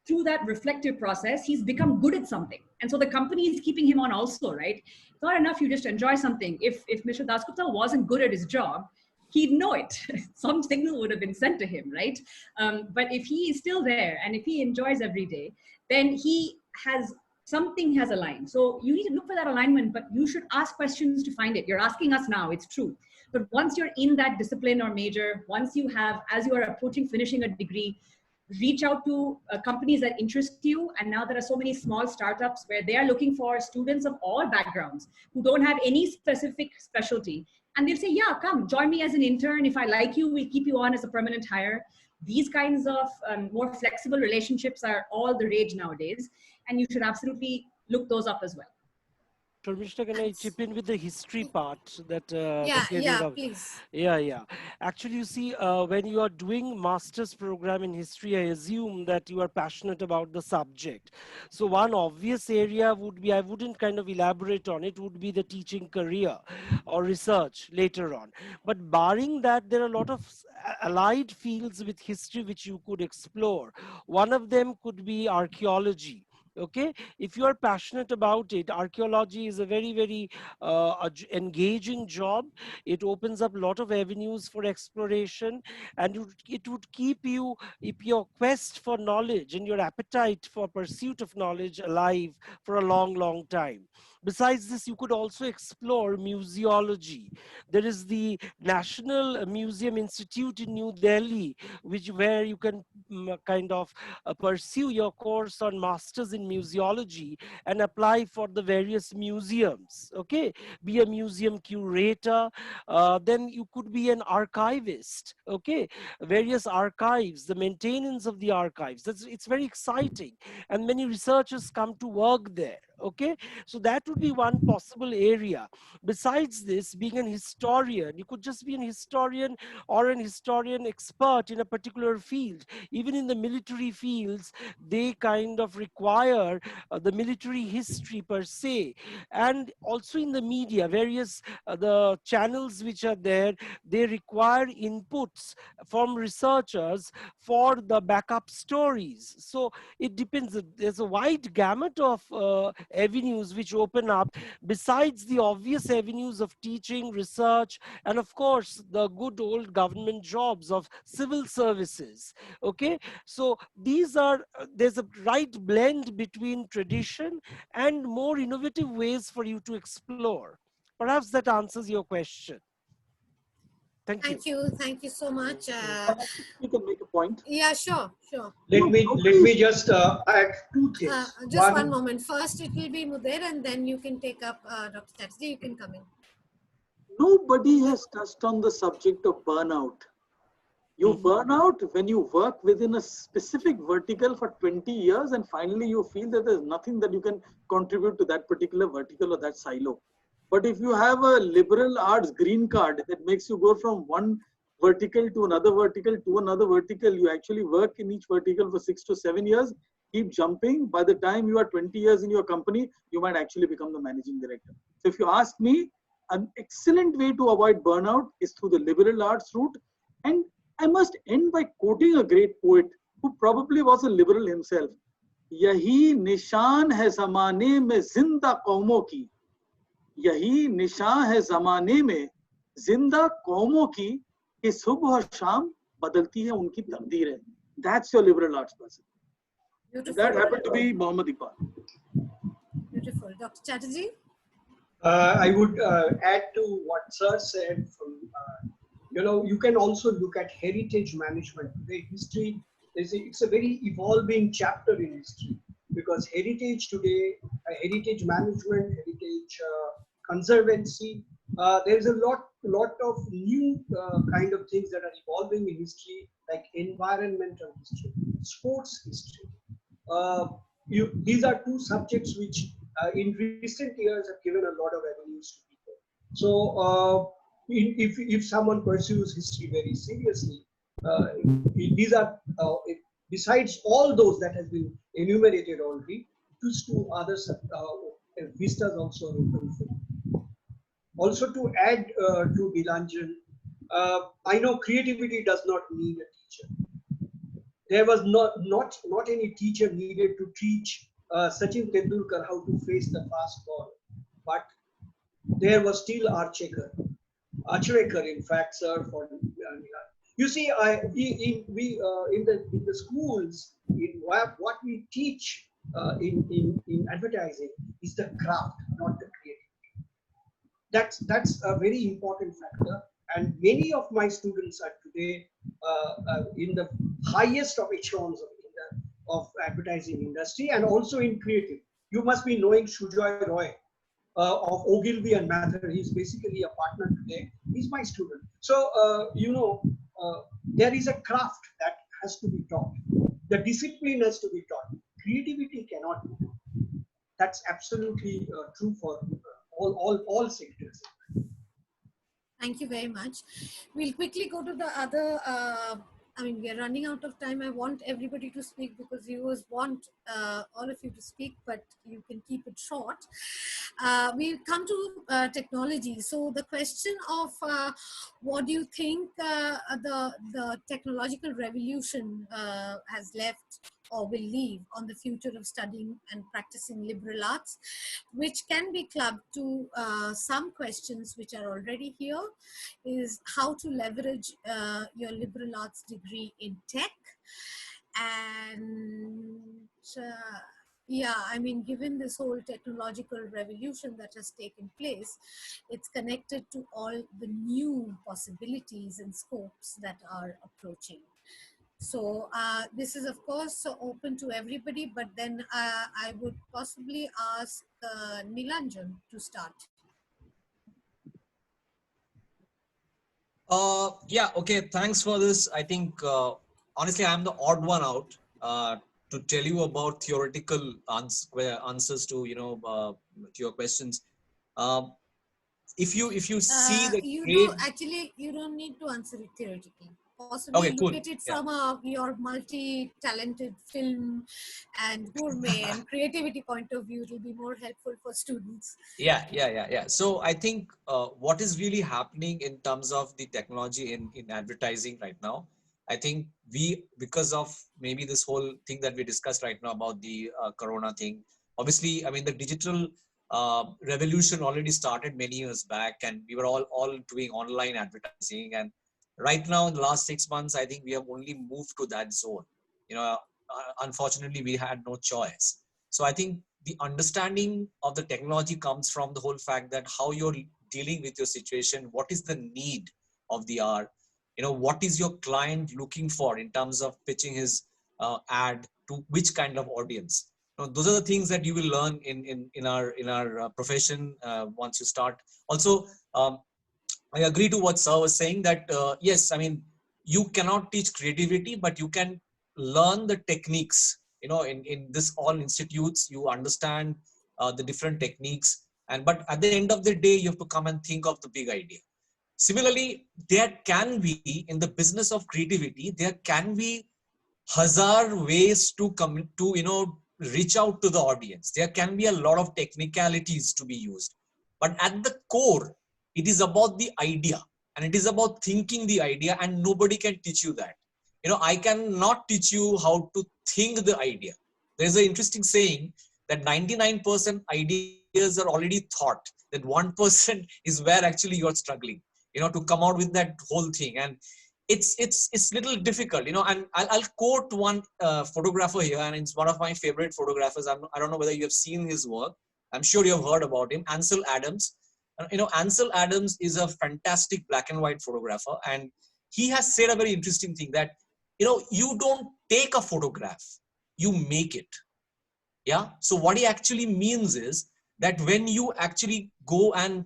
through that reflective process, he's become good at something. And so the company is keeping him on also, right? It's not enough you just enjoy something. If Mr. Dasgupta wasn't good at his job, he'd know it. Some signal would have been sent to him, right? But if he is still there and if he enjoys every day, then something has aligned. So you need to look for that alignment, but you should ask questions to find it. You're asking us now, it's true. But once you're in that discipline or major, once you have, as you are approaching finishing a degree, reach out to companies that interest you. And now there are so many small startups where they are looking for students of all backgrounds who don't have any specific specialty. And they'll say, yeah, come join me as an intern. If I like you, we'll keep you on as a permanent hire. These kinds of more flexible relationships are all the rage nowadays. And you should absolutely look those up as well. Sharmishta, can I chip in with the history part? Please. Yeah. Actually, you see, when you are doing master's program in history, I assume that you are passionate about the subject. So one obvious area would be, I wouldn't kind of elaborate on it, would be the teaching career or research later on. But barring that, there are a lot of allied fields with history which you could explore. One of them could be archaeology. Okay, if you are passionate about it, archaeology is a very, very engaging job. It opens up a lot of avenues for exploration, and it would keep you, if your quest for knowledge and your appetite for pursuit of knowledge alive for a long, long time. Besides this, you could also explore museology. There is the National Museum Institute in New Delhi, where you can kind of pursue your course on masters in museology and apply for the various museums. Okay, be a museum curator. Then you could be an archivist. Okay, various archives, the maintenance of the archives. It's very exciting, and many researchers come to work there. Okay, so that would be one possible area. Besides this, being an historian, you could just be an historian or an historian expert in a particular field. Even in the military fields, they kind of require the military history per se. And also in the media, various the channels which are there, they require inputs from researchers for the backup stories. So it depends. There's a wide gamut of avenues which open up, besides the obvious avenues of teaching, research, and of course the good old government jobs of civil services. Okay, so these are, there's a right blend between tradition and more innovative ways for you to explore. Perhaps that answers your question. Thank you. Thank you so much. You can make a point. Yeah, sure. Let me just add two things. Just one moment. First, it will be Mudir, and then you can take up Dr. Chatterjee. You can come in. Nobody has touched on the subject of burnout. You burn out when you work within a specific vertical for 20 years and finally you feel that there's nothing that you can contribute to that particular vertical or that silo. But if you have a liberal arts green card that makes you go from one vertical to another vertical to another vertical, you actually work in each vertical for 6 to 7 years, keep jumping. By the time you are 20 years in your company, you might actually become the managing director. So if you ask me, an excellent way to avoid burnout is through the liberal arts route. And I must end by quoting a great poet who probably was a liberal himself. Yahi nishan hai zamane mein zinda qaumo ki. Yahi nishan hai zamane mein zinda qaumo ki ki subh aur sham badalti hai unki takdeer hai. That's your liberal arts person. Beautiful. That happened to be Muhammad Iqbal. Beautiful. Dr. Chatterjee? I would add to what Sir said. You can also look at heritage management. Today, history it's a very evolving chapter in history because heritage today, heritage management, heritage conservancy. There's a lot of new kind of things that are evolving in history, like environmental history, sports history. These are two subjects which in recent years have given a lot of avenues to people. So if someone pursues history very seriously, these are besides all those that has been enumerated already, these two other vistas also are open for. Also to add to Nilanjan, I know creativity does not need a teacher. There was not any teacher needed to teach Sachin Tendulkar how to face the fast ball, but there was still Archaeology, in fact, sir. For you see, in the schools, what we teach in advertising is the craft, not the creativity. That's a very important factor, and many of my students are today in the highest of echelons of advertising industry and also in creative. You must be knowing Sujoy Roy of Ogilvy and Mather. He's basically a partner today. He's my student. So, there is a craft that has to be taught. The discipline has to be taught. Creativity cannot be taught. That's absolutely true for all sectors. Thank you very much. We'll quickly go to the other. We are running out of time. I want everybody to speak because viewers want all of you to speak, but you can keep it short. We'll come to technology. So the question of what do you think the technological revolution has left or will leave on the future of studying and practicing liberal arts, which can be clubbed to some questions which are already here, is how to leverage your liberal arts degree in tech. And given this whole technological revolution that has taken place, it's connected to all the new possibilities and scopes that are approaching. So this is, of course, open to everybody, but then I would possibly ask Nilanjan to start. Yeah, okay, thanks for this. I think, honestly, I'm the odd one out to tell you about theoretical answers to, to your questions. If you see the you don't need to answer it theoretically. Possibly okay, look at it from your multi-talented film and gourmet and creativity point of view. It will be more helpful for students. Yeah. So I think what is really happening in terms of the technology in advertising right now, I think because of maybe this whole thing that we discussed right now about the Corona thing, obviously, I mean, the digital revolution already started many years back, and we were all doing online advertising. And right now, in the last 6 months, I think we have only moved to that zone. Unfortunately, we had no choice. So I think the understanding of the technology comes from the whole fact that how you're dealing with your situation, what is the need of the hour, what is your client looking for in terms of pitching his ad to which kind of audience. Those are the things that you will learn in our profession once you start. Also, I agree to what Sir was saying that yes, I mean, you cannot teach creativity, but you can learn the techniques. In this all institutes, you understand the different techniques, but at the end of the day, you have to come and think of the big idea. Similarly, there can be, in the business of creativity, there can be hazard ways to come to reach out to the audience. There can be a lot of technicalities to be used, but at the core, it is about the idea, and it is about thinking the idea, and nobody can teach you that. I cannot teach you how to think the idea. There's an interesting saying that 99% ideas are already thought, that 1% is where actually you're struggling, to come out with that whole thing. And it's little difficult, and I'll quote one photographer here, and it's one of my favorite photographers. I don't know whether you have seen his work. I'm sure you have heard about him, Ansel Adams. Ansel Adams is a fantastic black and white photographer, and he has said a very interesting thing that, you don't take a photograph, you make it. Yeah. So what he actually means is that when you actually go and,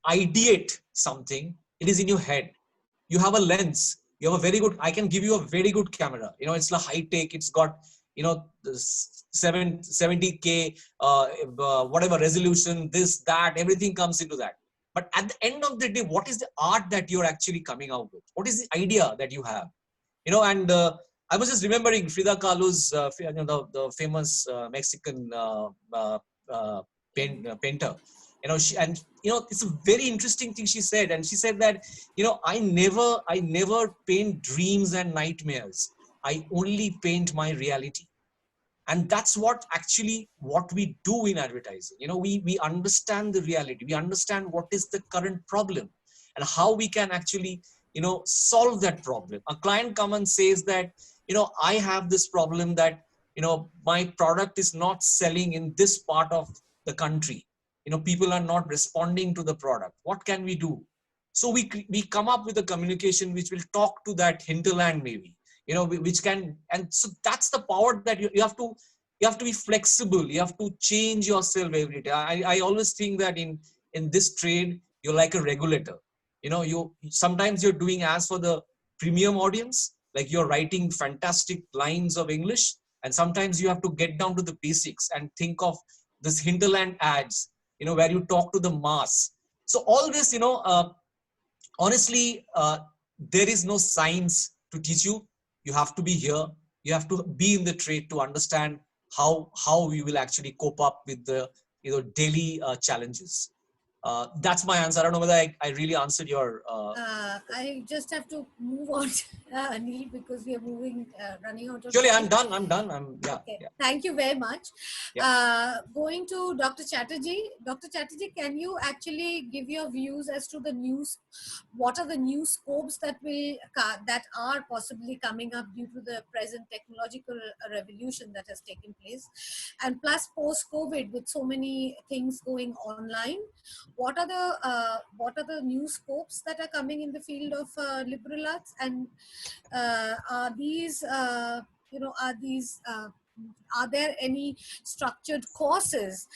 ideate something, it is in your head. You have a lens, you have a very good, I can give you a very good camera. It's a high tech, it's got, the 70K, whatever resolution, this, that, everything comes into that. But at the end of the day, what is the art that you're actually coming out with? What is the idea that you have? And I was just remembering Frida Kahlo's, the famous Mexican painter. It's a very interesting thing she said. And she said that, I never paint dreams and nightmares. I only paint my reality. And that's what we do in advertising. We understand the reality. We understand what is the current problem and how we can actually, solve that problem. A client comes and says that, I have this problem that, my product is not selling in this part of the country. People are not responding to the product. What can we do? So we come up with a communication which will talk to that hinterland maybe, which can, and so that's the power that you have to be flexible. You have to change yourself every day. I always think that in this trade, you're like a regulator. Sometimes you're doing as for the premium audience, like you're writing fantastic lines of English, and sometimes you have to get down to the basics and think of this hinterland ads, where you talk to the mass. So all this, honestly, there is no science to teach you. You have to be here. You have to be in the trade to understand how we will actually cope up with the daily challenges. That's my answer. I don't know whether I really answered your. I just have to move on, Anil, because we are running out of Surely, time. I'm done. Okay. Yeah. Thank you very much. Yeah. Going to Dr. Chatterjee. Dr. Chatterjee, can you actually give your views as to the news? What are the new scopes that are possibly coming up due to the present technological revolution that has taken place, and plus post-COVID with so many things going online? What are the new scopes that are coming in the field of liberal arts, and are there any structured courses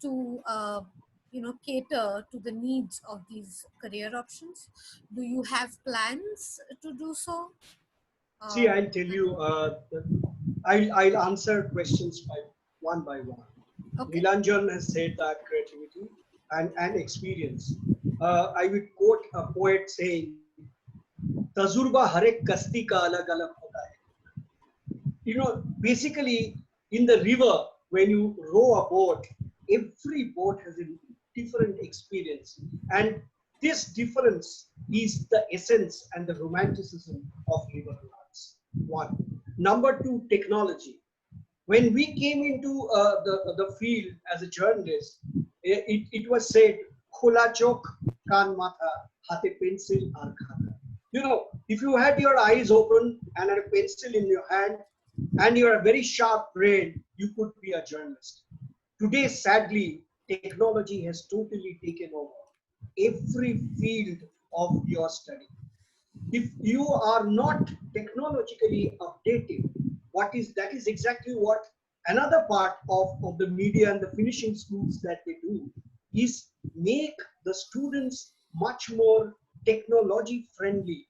to cater to the needs of these career options? Do you have plans to do so? See, I'll tell you. I'll answer questions by one. Okay. Nilanjan has said that creativity and experience. I would quote a poet saying, "Tajurba har ek kasti ka alag alag hota hai." Basically, in the river, when you row a boat, every boat has a different experience, and this difference is the essence and the romanticism of liberal arts. One. Number two, technology. When we came into the field as a journalist, it was said, "Khola chok, kan matha, hate pencil ar khata." If you had your eyes open and had a pencil in your hand, and you are a very sharp brain, you could be a journalist. Today, sadly, technology has totally taken over every field of your study. If you are not technologically updated, that is exactly what another part of the media and the finishing schools that they do is make the students much more technology friendly.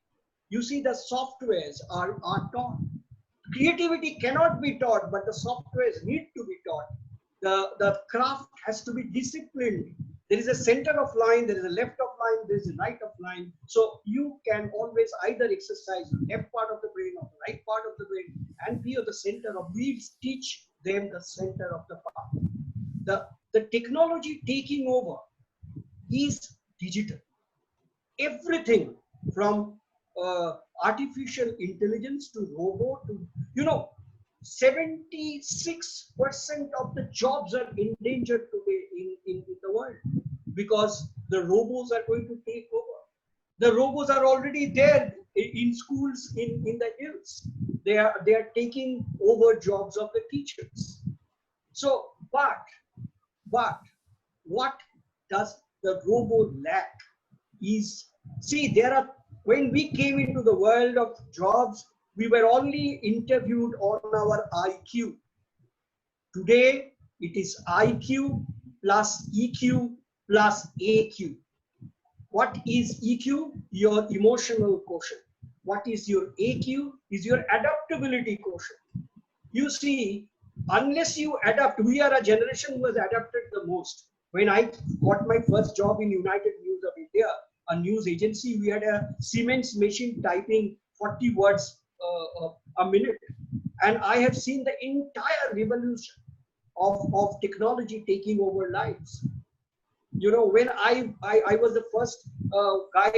You see, the softwares are taught. Creativity cannot be taught, but the softwares need to be taught. The craft has to be disciplined. There is a center of line, there is a left of line, there is a right of line. So you can always either exercise the left part of the brain or the right part of the brain and be at the center of, we teach them the center of the path. The technology taking over is digital. Everything from artificial intelligence to robot to, 76% of the jobs are endangered today in the world because the robots are going to take over. The robots are already there in schools in the hills. They are taking over jobs of the teachers. So, but what does the robot lack is, see, when we came into the world of jobs, we were only interviewed on our IQ. Today, it is IQ plus EQ plus AQ. What is EQ? Your emotional quotient. What is your AQ? Is your adaptability quotient. You see, unless you adapt, we are a generation who has adapted the most. When I got my first job in United News of India, a news agency, we had a Siemens machine typing 40 words a minute. And I have seen the entire revolution of technology taking over lives. When I was the first guy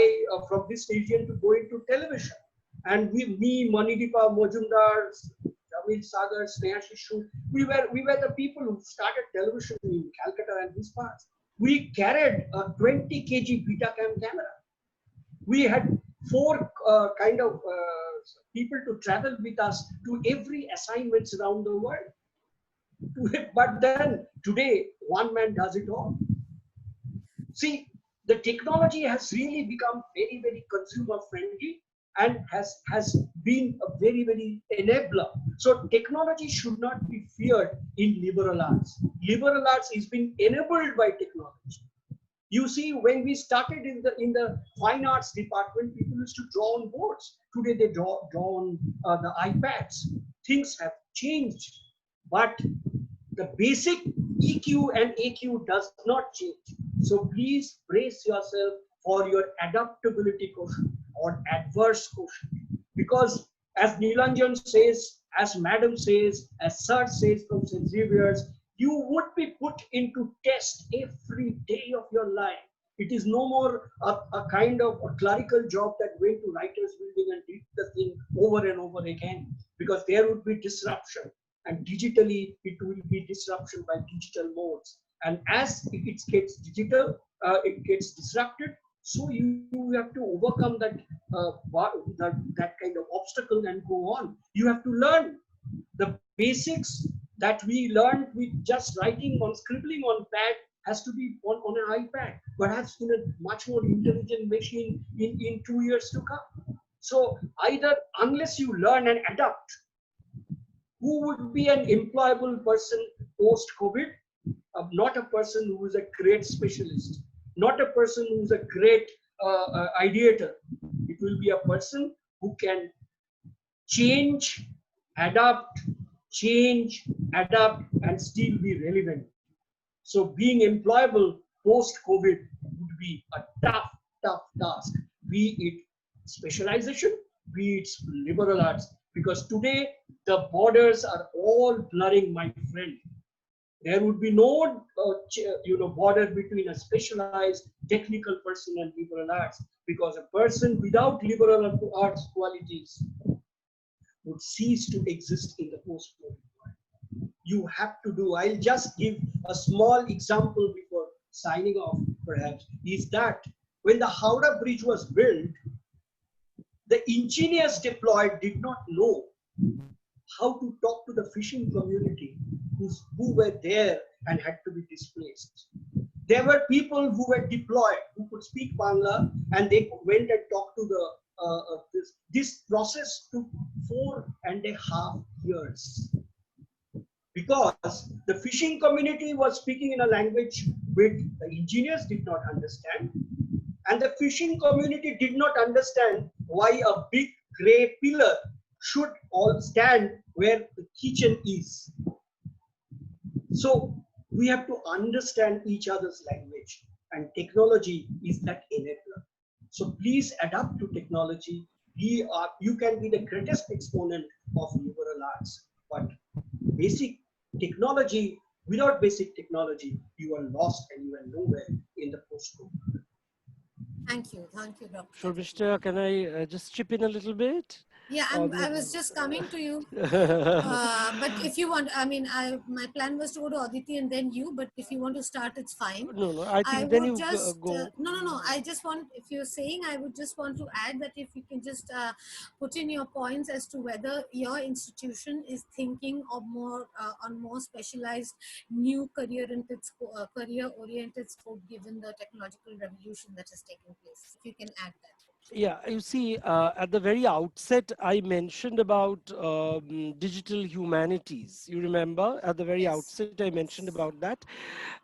from this region to go into television. And me, Manidipa Mojumdar, Jamil Sagar, Sneha Shishu, we were the people who started television in Calcutta and these parts. We carried a 20 kg Betacam camera. We had 4 people to travel with us to every assignments around the world. But then today, one man does it all. See, the technology has really become very, very consumer friendly and has been a very, very enabler. So technology should not be feared in liberal arts. Liberal arts is being enabled by technology. You see, when we started in the fine arts department, people used to draw on boards. Today they draw on the iPads. Things have changed, but the basic EQ and AQ does not change. So please brace yourself for your adaptability quotient or adverse quotient. Because as Nilanjan says, as Madam says, as Sir says from St. Xavier's, you would be put into test every day of your life. It is no more a kind of a clerical job that went to writer's building and did the thing over and over again, because there would be disruption. And digitally, it will be disruption by digital modes. And as it gets digital, it gets disrupted. So you have to overcome that kind of obstacle and go on. You have to learn the basics that we learned with just writing on, scribbling on pad has to be on an iPad, perhaps in a much more intelligent machine in 2 years to come. So either, unless you learn and adapt, who would be an employable person post-COVID? Not a person who is a great specialist, not a person who is a great ideator. It will be a person who can change, adapt, and still be relevant. So being employable post-COVID would be a tough task, be it specialization, be it liberal arts, because today the borders are all blurring, my friend. There would be no border between a specialized technical person and liberal arts, because a person without liberal arts qualities would cease to exist in the post-COVID world. You have to do, I'll just give a small example before signing off, perhaps, is that when the Howrah Bridge was built, the engineers deployed did not know how to talk to the fishing community who were there and had to be displaced. There were people who were deployed, who could speak Bangla, and they went and talked to the, this process took 4.5 years. Because the fishing community was speaking in a language which the engineers did not understand, and the fishing community did not understand why a big grey pillar should all stand where the kitchen is. So we have to understand each other's language, and technology is that enabler. So please adapt to technology. You can be the greatest exponent of liberal arts, but basic technology, without basic technology, you are lost and you are nowhere in the post-COVID. Thank you, Dr. Sure, Mr. Can I just chip in a little bit? Yeah, I was just coming to you. But if you want, I mean, my plan was to go to Aditi and then you, but if you want to start, it's fine. No, I think I then would you just, go. no. I just want, if you're saying, I would just want to add that if you can just put in your points as to whether your institution is thinking of more on more specialized, new career-oriented scope given the technological revolution that has taken place. If you can add that. Yeah, you see, at the very outset, I mentioned about digital humanities. You remember, at the very Yes. outset, I mentioned about that.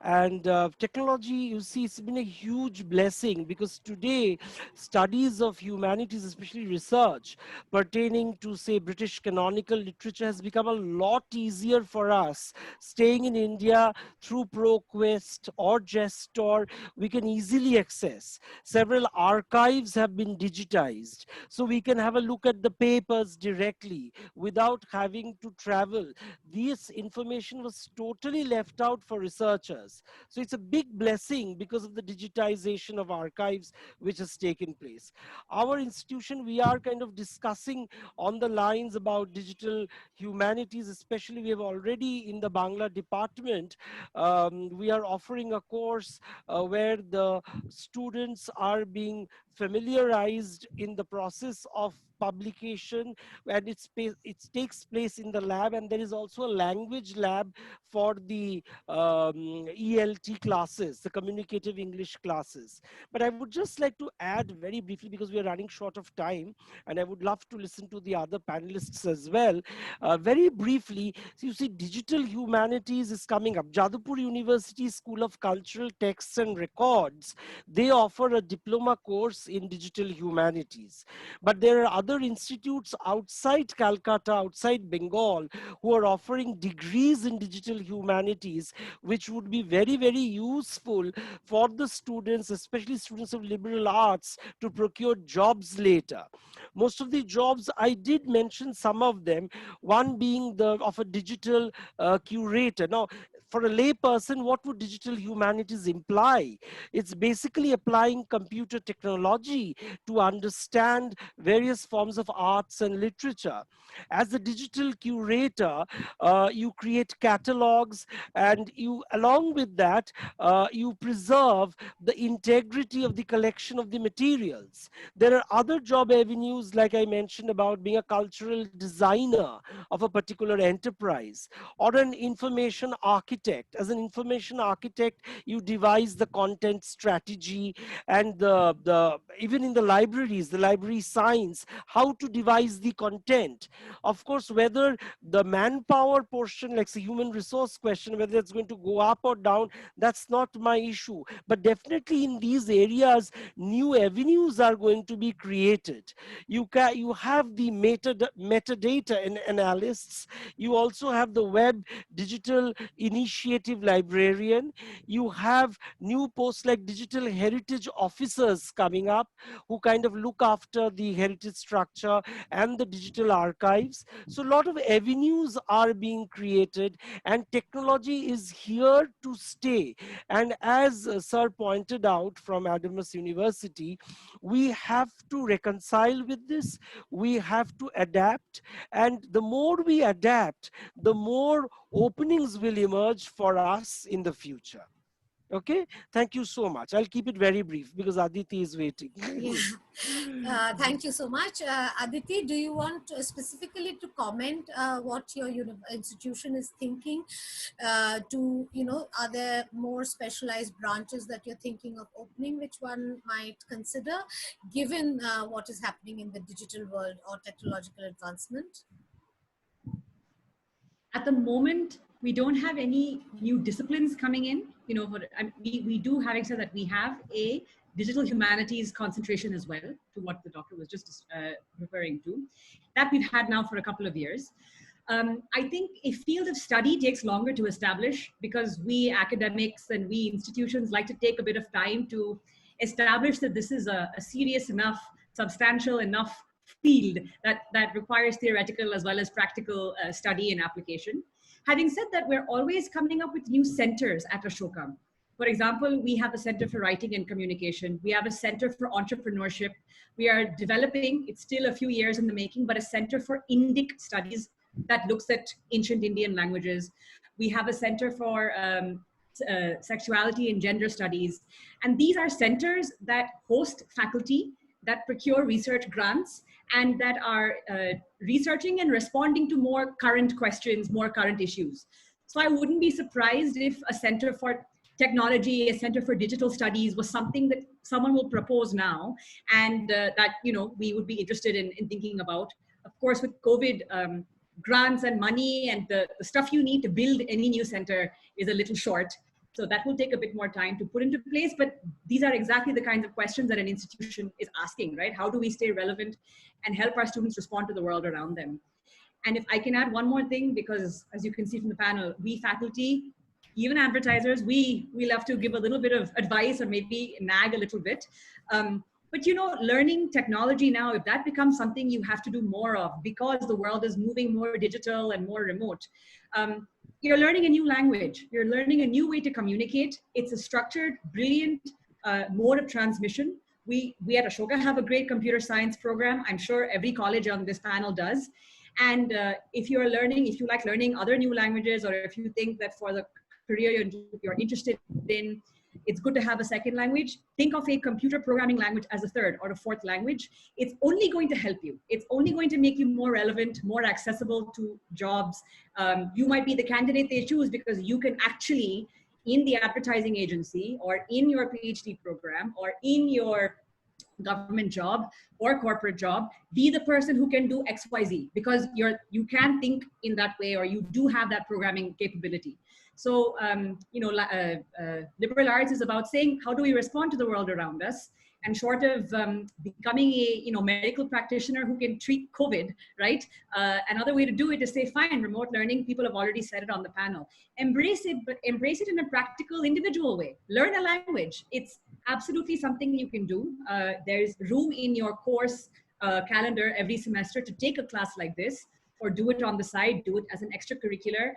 And technology, you see, it's been a huge blessing because today, studies of humanities, especially research pertaining to, say, British canonical literature has become a lot easier for us. Staying in India through ProQuest or Gestor, we can easily access. Several archives have been digitized, so we can have a look at the papers directly without having to travel. This information was totally left out for researchers. So it's a big blessing because of the digitization of archives which has taken place. Our institution, we are kind of discussing on the lines about digital humanities, especially we have already in the Bangla department, we are offering a course where the students are being familiarized in the process of publication, and it takes place in the lab, and there is also a language lab for the ELT classes, the communicative English classes. But I would just like to add very briefly, because we are running short of time, and I would love to listen to the other panelists as well. Very briefly, so you see, digital humanities is coming up. Jadavpur University School of Cultural Texts and Records, they offer a diploma course in digital humanities. But there are other institutes outside Calcutta, outside Bengal, who are offering degrees in digital humanities, which would be very, very useful for the students, especially students of liberal arts, to procure jobs later. Most of the jobs, I did mention some of them, one being the of a digital curator. Now, for a lay person, what would digital humanities imply? It's basically applying computer technology to understand various forms of arts and literature. As a digital curator, you create catalogs, and you, along with that, you preserve the integrity of the collection of the materials. There are other job avenues, like I mentioned, about being a cultural designer of a particular enterprise, or an information architect. As an information architect, you devise the content strategy, and even in the libraries, the library science, how to devise the content. Of course, whether the manpower portion, like the human resource question, whether it's going to go up or down, that's not my issue. But definitely in these areas, new avenues are going to be created. You have the metadata and analysts. You also have the web digital initiative librarian. You have new posts like digital heritage officers coming up, who kind of look after the heritage structure and the digital archives. So a lot of avenues are being created, and technology is here to stay. And as Sir pointed out from Adamas University, we have to reconcile with this. We have to adapt. And the more we adapt, the more openings will emerge for us in the future. Okay, thank you so much. I'll keep it very brief because Aditi is waiting. Yeah. Thank you so much. Aditi, do you want specifically to comment what your institution is thinking are there more specialized branches that you're thinking of opening, which one might consider given what is happening in the digital world or technological advancement? At the moment, we don't have any new disciplines coming in. We do, having said that, we have a digital humanities concentration as well, to what the doctor was just referring to, that we've had now for a couple of years. I think a field of study takes longer to establish because we academics and we institutions like to take a bit of time to establish that this is a serious enough, substantial enough field that requires theoretical as well as practical study and application. Having said that, we're always coming up with new centers at Ashoka. For example, we have a Center for Writing and Communication. We have a Center for Entrepreneurship. We are developing, it's still a few years in the making, but a Center for Indic Studies that looks at ancient Indian languages. We have a Center for Sexuality and Gender Studies. And these are centers that host faculty, that procure research grants, and that are researching and responding to more current questions, more current issues. So I wouldn't be surprised if a Center for Technology, a Center for Digital Studies was something that someone will propose now, and that we would be interested in thinking about. Of course, with COVID, grants and money and the stuff you need to build any new center is a little short. So that will take a bit more time to put into place, but these are exactly the kinds of questions that an institution is asking, right? How do we stay relevant and help our students respond to the world around them? And if I can add one more thing, because as you can see from the panel, we faculty, even advertisers, we love to give a little bit of advice or maybe nag a little bit. But learning technology now, if that becomes something you have to do more of because the world is moving more digital and more remote, you're learning a new language. You're learning a new way to communicate. It's a structured, brilliant mode of transmission. We at Ashoka have a great computer science program. I'm sure every college on this panel does. And if you like learning other new languages, or if you think that for the career you're interested in, it's good to have a second language. Think of a computer programming language as a third or a fourth language. It's only going to help you. It's only going to make you more relevant, more accessible to jobs. You might be the candidate they choose because you can actually, in the advertising agency or in your PhD program or in your government job or corporate job, be the person who can do XYZ because you can think in that way, or you do have that programming capability. So, liberal arts is about saying, how do we respond to the world around us? And short of becoming a medical practitioner who can treat COVID, right? Another way to do it is say, fine, remote learning, people have already said it on the panel. Embrace it, but embrace it in a practical, individual way. Learn a language. It's absolutely something you can do. There's room in your course calendar every semester to take a class like this, or do it on the side, do it as an extracurricular.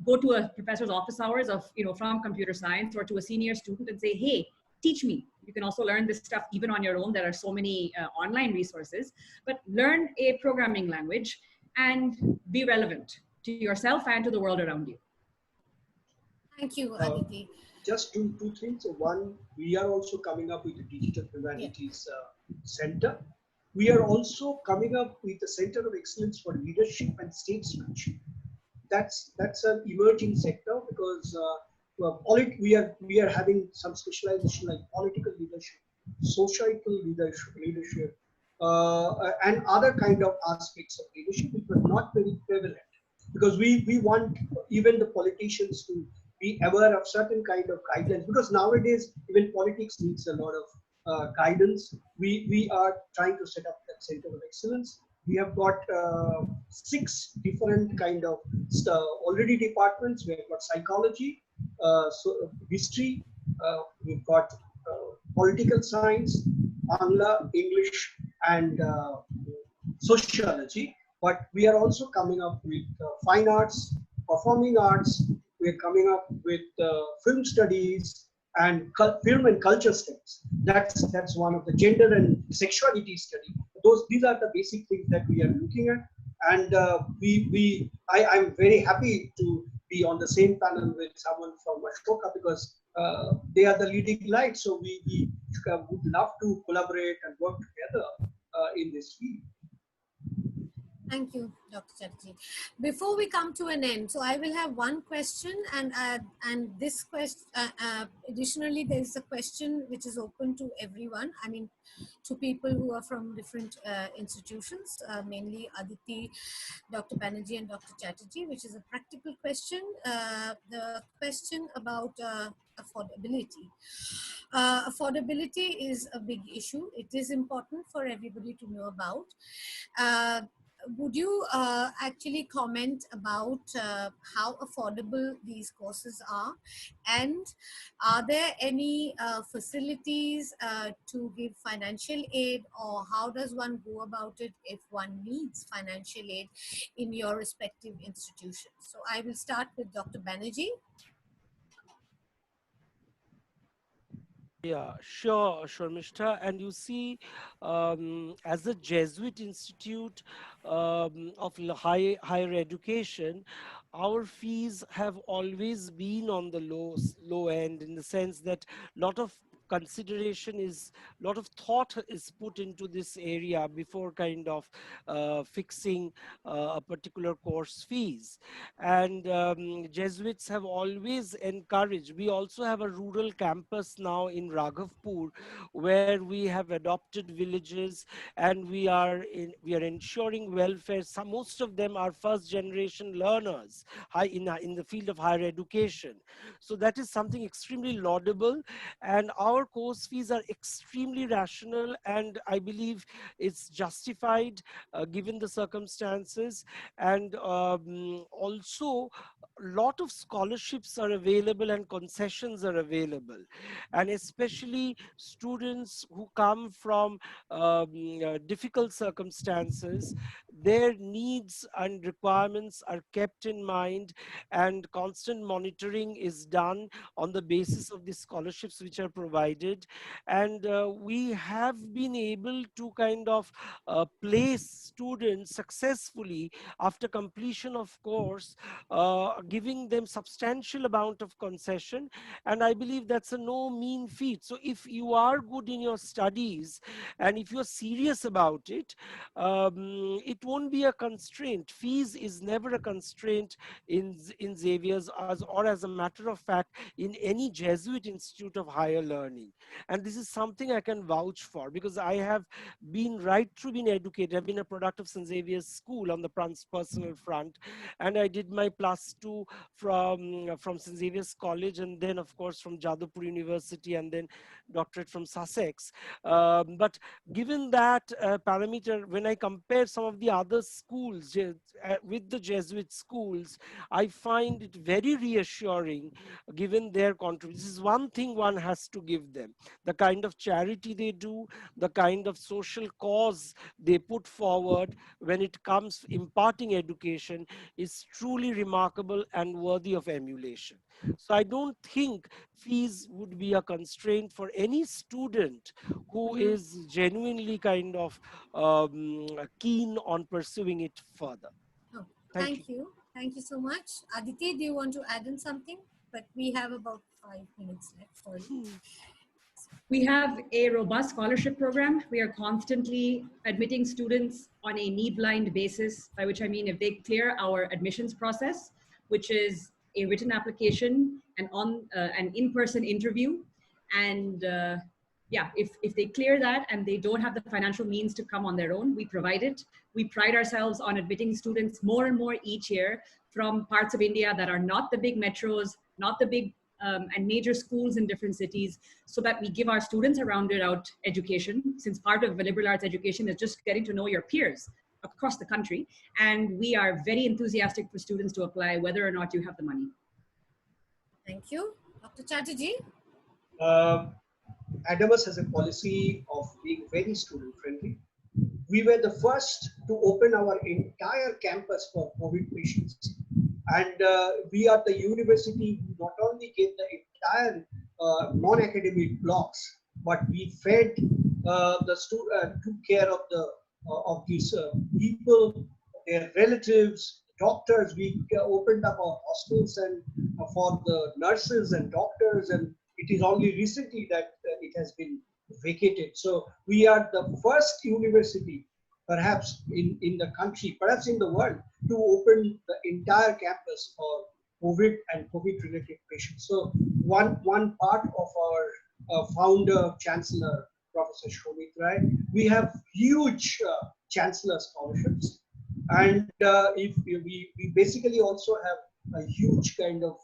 Go to a professor's office hours from computer science, or to a senior student and say, hey, teach me. You can also learn this stuff even on your own. There are so many online resources, but learn a programming language and be relevant to yourself and to the world around you. Thank you, Aditi. Just two things. One, we are also coming up with a digital humanities center. We are also coming up with a center of excellence for leadership and statesmanship. That's an emerging sector because we are having some specialization like political leadership, societal leadership, and other kind of aspects of leadership which were not very prevalent, because we want even the politicians to be aware of certain kind of guidelines, because nowadays even politics needs a lot of guidance. We are trying to set up that center of excellence. We have got 6 different kind of already departments. We have got psychology, history, we've got political science, Angla, English, and sociology. But we are also coming up with fine arts, performing arts. We're coming up with film studies and film and culture studies. That's one of the gender and sexuality study. These are the basic things that we are looking at, and I'm very happy to be on the same panel with someone from Ashoka, because they are the leading light. So we would love to collaborate and work together in this field. Thank you, Dr. Chatterjee. Before we come to an end, so I will have one question, and this question. Additionally, there is a question which is open to everyone. I mean, to people who are from different institutions, mainly Aditi, Dr. Banerjee, and Dr. Chatterjee, which is a practical question. The question about affordability. Affordability is a big issue. It is important for everybody to know about. Would you actually comment about how affordable these courses are, and are there any facilities to give financial aid, or how does one go about it if one needs financial aid in your respective institutions? So I will start with Dr. Banerjee. Yeah, sure, Mishta. And you see, as a Jesuit institute of higher education, our fees have always been on the low end, in the sense that lot of lot of thought is put into this area before kind of fixing a particular course fees. And Jesuits have always encouraged. We also have a rural campus now in Raghavpur, where we have adopted villages, and we are ensuring welfare. Most of them are first generation learners in the field of higher education. So that is something extremely laudable, and our course fees are extremely rational, and I believe it's justified given the circumstances. And also, a lot of scholarships are available and concessions are available, and especially students who come from difficult circumstances, their needs and requirements are kept in mind, and constant monitoring is done on the basis of the scholarships which are provided. And we have been able to kind of place students successfully after completion of course, giving them substantial amount of concession, and I believe that's a no mean feat. So if you are good in your studies, and if you're serious about it, it won't be a constraint. Fees is never a constraint in Xavier's, or as a matter of fact, in any Jesuit institute of higher learning. And this is something I can vouch for, because I have been educated. I've been a product of St. Xavier's School on the personal front, and I did my +2 from St. Xavier's College, and then of course from Jadavpur University, and then doctorate from Sussex. But given that parameter, when I compare some of the other schools with the Jesuit schools, I find it very reassuring given their contribution. This is one thing one has to give them: the kind of charity they do, the kind of social cause they put forward when it comes imparting education is truly remarkable and worthy of emulation. So I don't think fees would be a constraint for any student who is genuinely kind of keen on pursuing it further. Oh, Thank you. thank you. Thank you so much. Aditi, do you want to add in something? But we have about 5 minutes left. Sorry. We have a robust scholarship program. We are constantly admitting students on a need-blind basis, by which I mean if they clear our admissions process, which is a written application and an in-person interview. And yeah, if they clear that and they don't have the financial means to come on their own, we provide it. We pride ourselves on admitting students more and more each year from parts of India that are not the big metros, not the big and major schools in different cities, so that we give our students a rounded out education, since part of liberal arts education is just getting to know your peers across the country. And we are very enthusiastic for students to apply whether or not you have the money. Thank you. Dr. Chatterjee? Adamas has a policy of being very student friendly. We were the first to open our entire campus for COVID patients. And we are the university who not only gave the entire non-academic blocks, but we fed took care of these people, their relatives, doctors. We opened up our hospitals and for the nurses and doctors and It is only recently that it has been vacated. So we are the first university, perhaps in the country, perhaps in the world, to open the entire campus for COVID and COVID-related patients. So one part of our founder, Chancellor, Professor Shomit Rai, we have huge Chancellor scholarships. And if we basically also have a huge kind of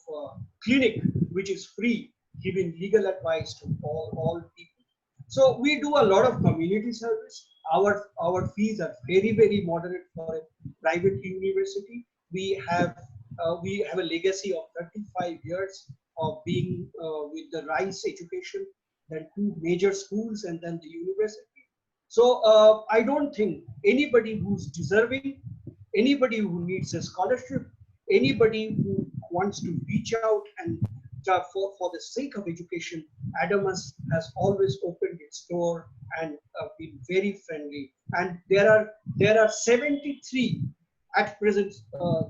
clinic which is free, giving legal advice to all people. So we do a lot of community service. Our fees are very moderate for a private university. We have a legacy of 35 years of being with the Rice Education, then 2 major schools, and then the university. So I don't think anybody who's deserving, anybody who needs a scholarship, anybody who wants to reach out and for the sake of education, Adamas has always opened its door and been very friendly. And there are 73 at present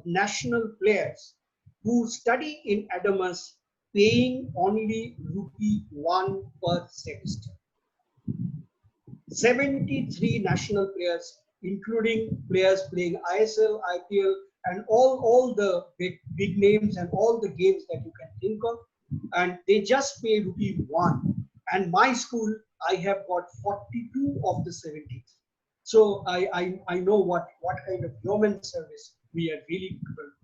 national players who study in Adamas, paying only ₹1 per semester. 73 national players, including players playing ISL, IPL, and all the big names and all the games that you can think of. And they just pay ₹1. And my school, I have got 42 of the 70. So I know what kind of yeoman service we are really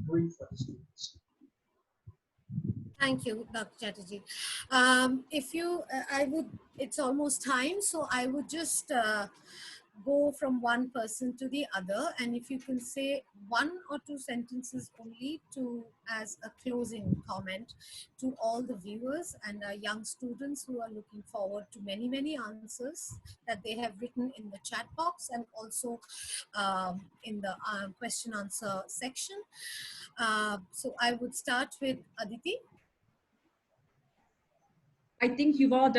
doing for the students. Thank you, Dr. Chatterjee. It's almost time, so I would just go from one person to the other, and if you can say 1 or 2 sentences only as a closing comment to all the viewers and our young students who are looking forward to many answers that they have written in the chat box and also in the question answer section. So I would start with Aditi. I think you've all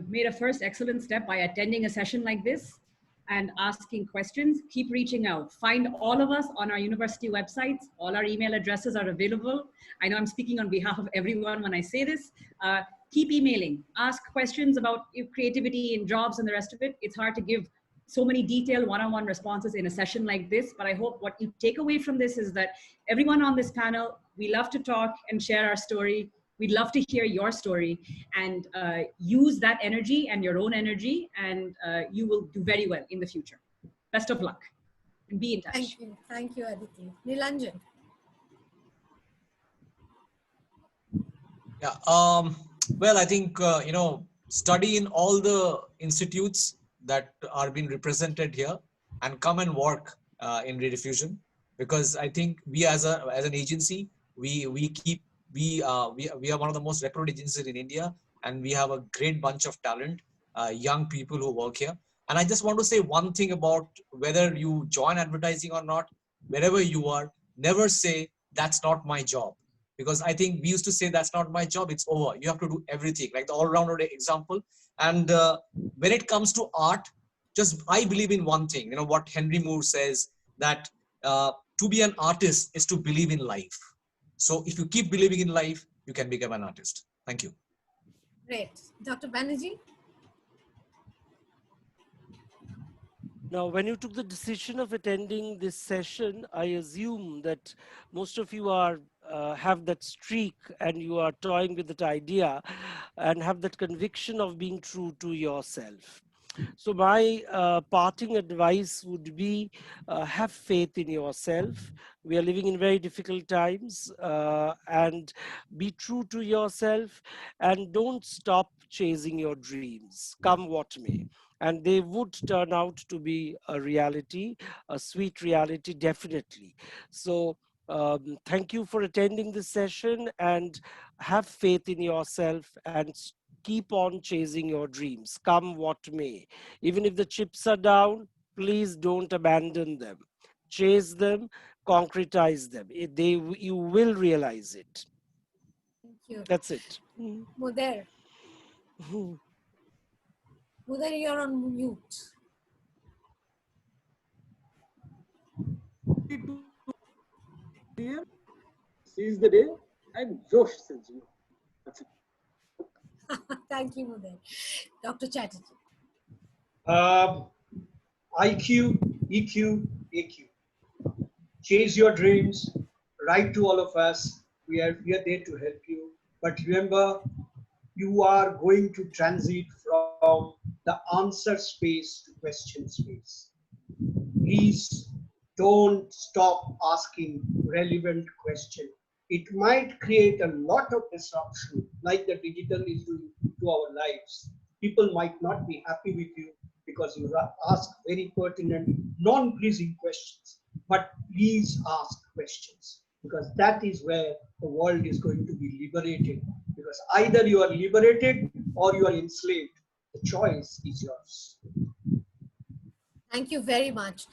made a first excellent step by attending a session like this and asking questions. Keep reaching out. Find all of us on our university websites. All our email addresses are available. I know I'm speaking on behalf of everyone when I say this. Keep emailing. Ask questions about creativity and jobs and the rest of it. It's hard to give so many detailed one-on-one responses in a session like this, but I hope what you take away from this is that everyone on this panel, we love to talk and share our story. We'd love to hear your story, and use that energy and your own energy, and you will do very well in the future. Best of luck, and be in touch. Thank you, Aditi. Nilanjan. Yeah. Well, I think study in all the institutes that are being represented here, and come and work in Rediffusion, because I think we as an agency, we are one of the most reputed agencies in India, and we have a great bunch of talent, young people who work here. And I just want to say one thing about whether you join advertising or not, wherever you are, never say that's not my job. Because I think we used to say that's not my job, it's over. You have to do everything, like the all-rounder example. And when it comes to art, I believe in one thing, what Henry Moore says, that to be an artist is to believe in life. So if you keep believing in life, you can become an artist. Thank you. Great. Dr. Banerjee? Now, when you took the decision of attending this session, I assume that most of you have that streak and you are toying with that idea and have that conviction of being true to yourself. So my parting advice would be have faith in yourself. We are living in very difficult times, and be true to yourself, and don't stop chasing your dreams, come what may. And they would turn out to be a reality, a sweet reality, definitely. So thank you for attending this session, and have faith in yourself, and keep on chasing your dreams, come what may. Even if the chips are down, please don't abandon them. Chase them, concretize them. You will realize it. Thank you. That's it. Mueller. Mueller, you're on mute. Seize the day and Josh says you. That's it. Thank you, Mueller. Dr. Chatterjee. IQ, EQ, AQ. Chase your dreams. Write to all of us. We are there to help you. But remember, you are going to transit from the answer space to question space. Please don't stop asking relevant questions. It might create a lot of disruption, like the digital is doing to our lives. People might not be happy with you because you ask very pertinent, non-pleasing questions. But please ask questions, because that is where the world is going to be liberated. Because either you are liberated or you are enslaved. The choice is yours. Thank you very much.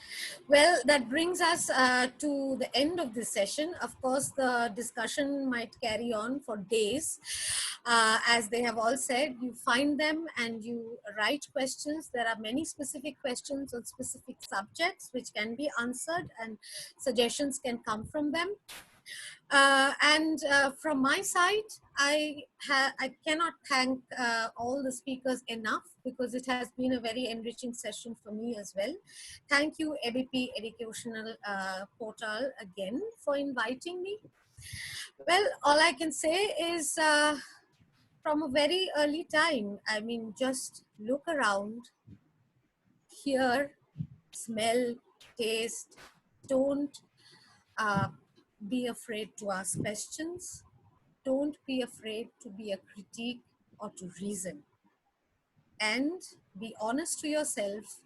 Well, that brings us to the end of this session. Of course, the discussion might carry on for days. As they have all said, you find them and you write questions. There are many specific questions on specific subjects which can be answered, and suggestions can come from them. From my side, I cannot thank all the speakers enough, because it has been a very enriching session for me as well. Thank you, ABP Educational Portal, again for inviting me. Well, all I can say is from a very early time, I mean, just look around, hear, smell, taste, don't be afraid to ask questions. Don't be afraid to be a critique or to reason. And be honest to yourself,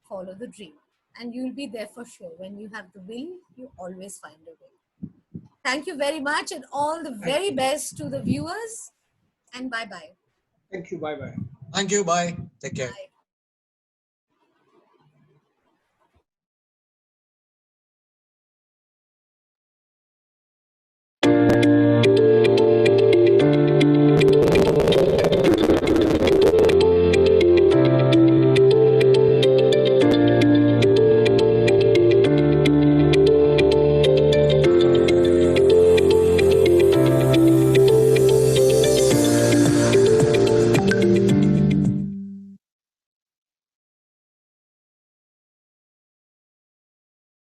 follow the dream. And you'll be there for sure. When you have the will, you always find a way. Thank you very much, and all the very best to the viewers. And bye-bye. Thank you. Bye-bye. Thank you. Bye. Take care. Bye.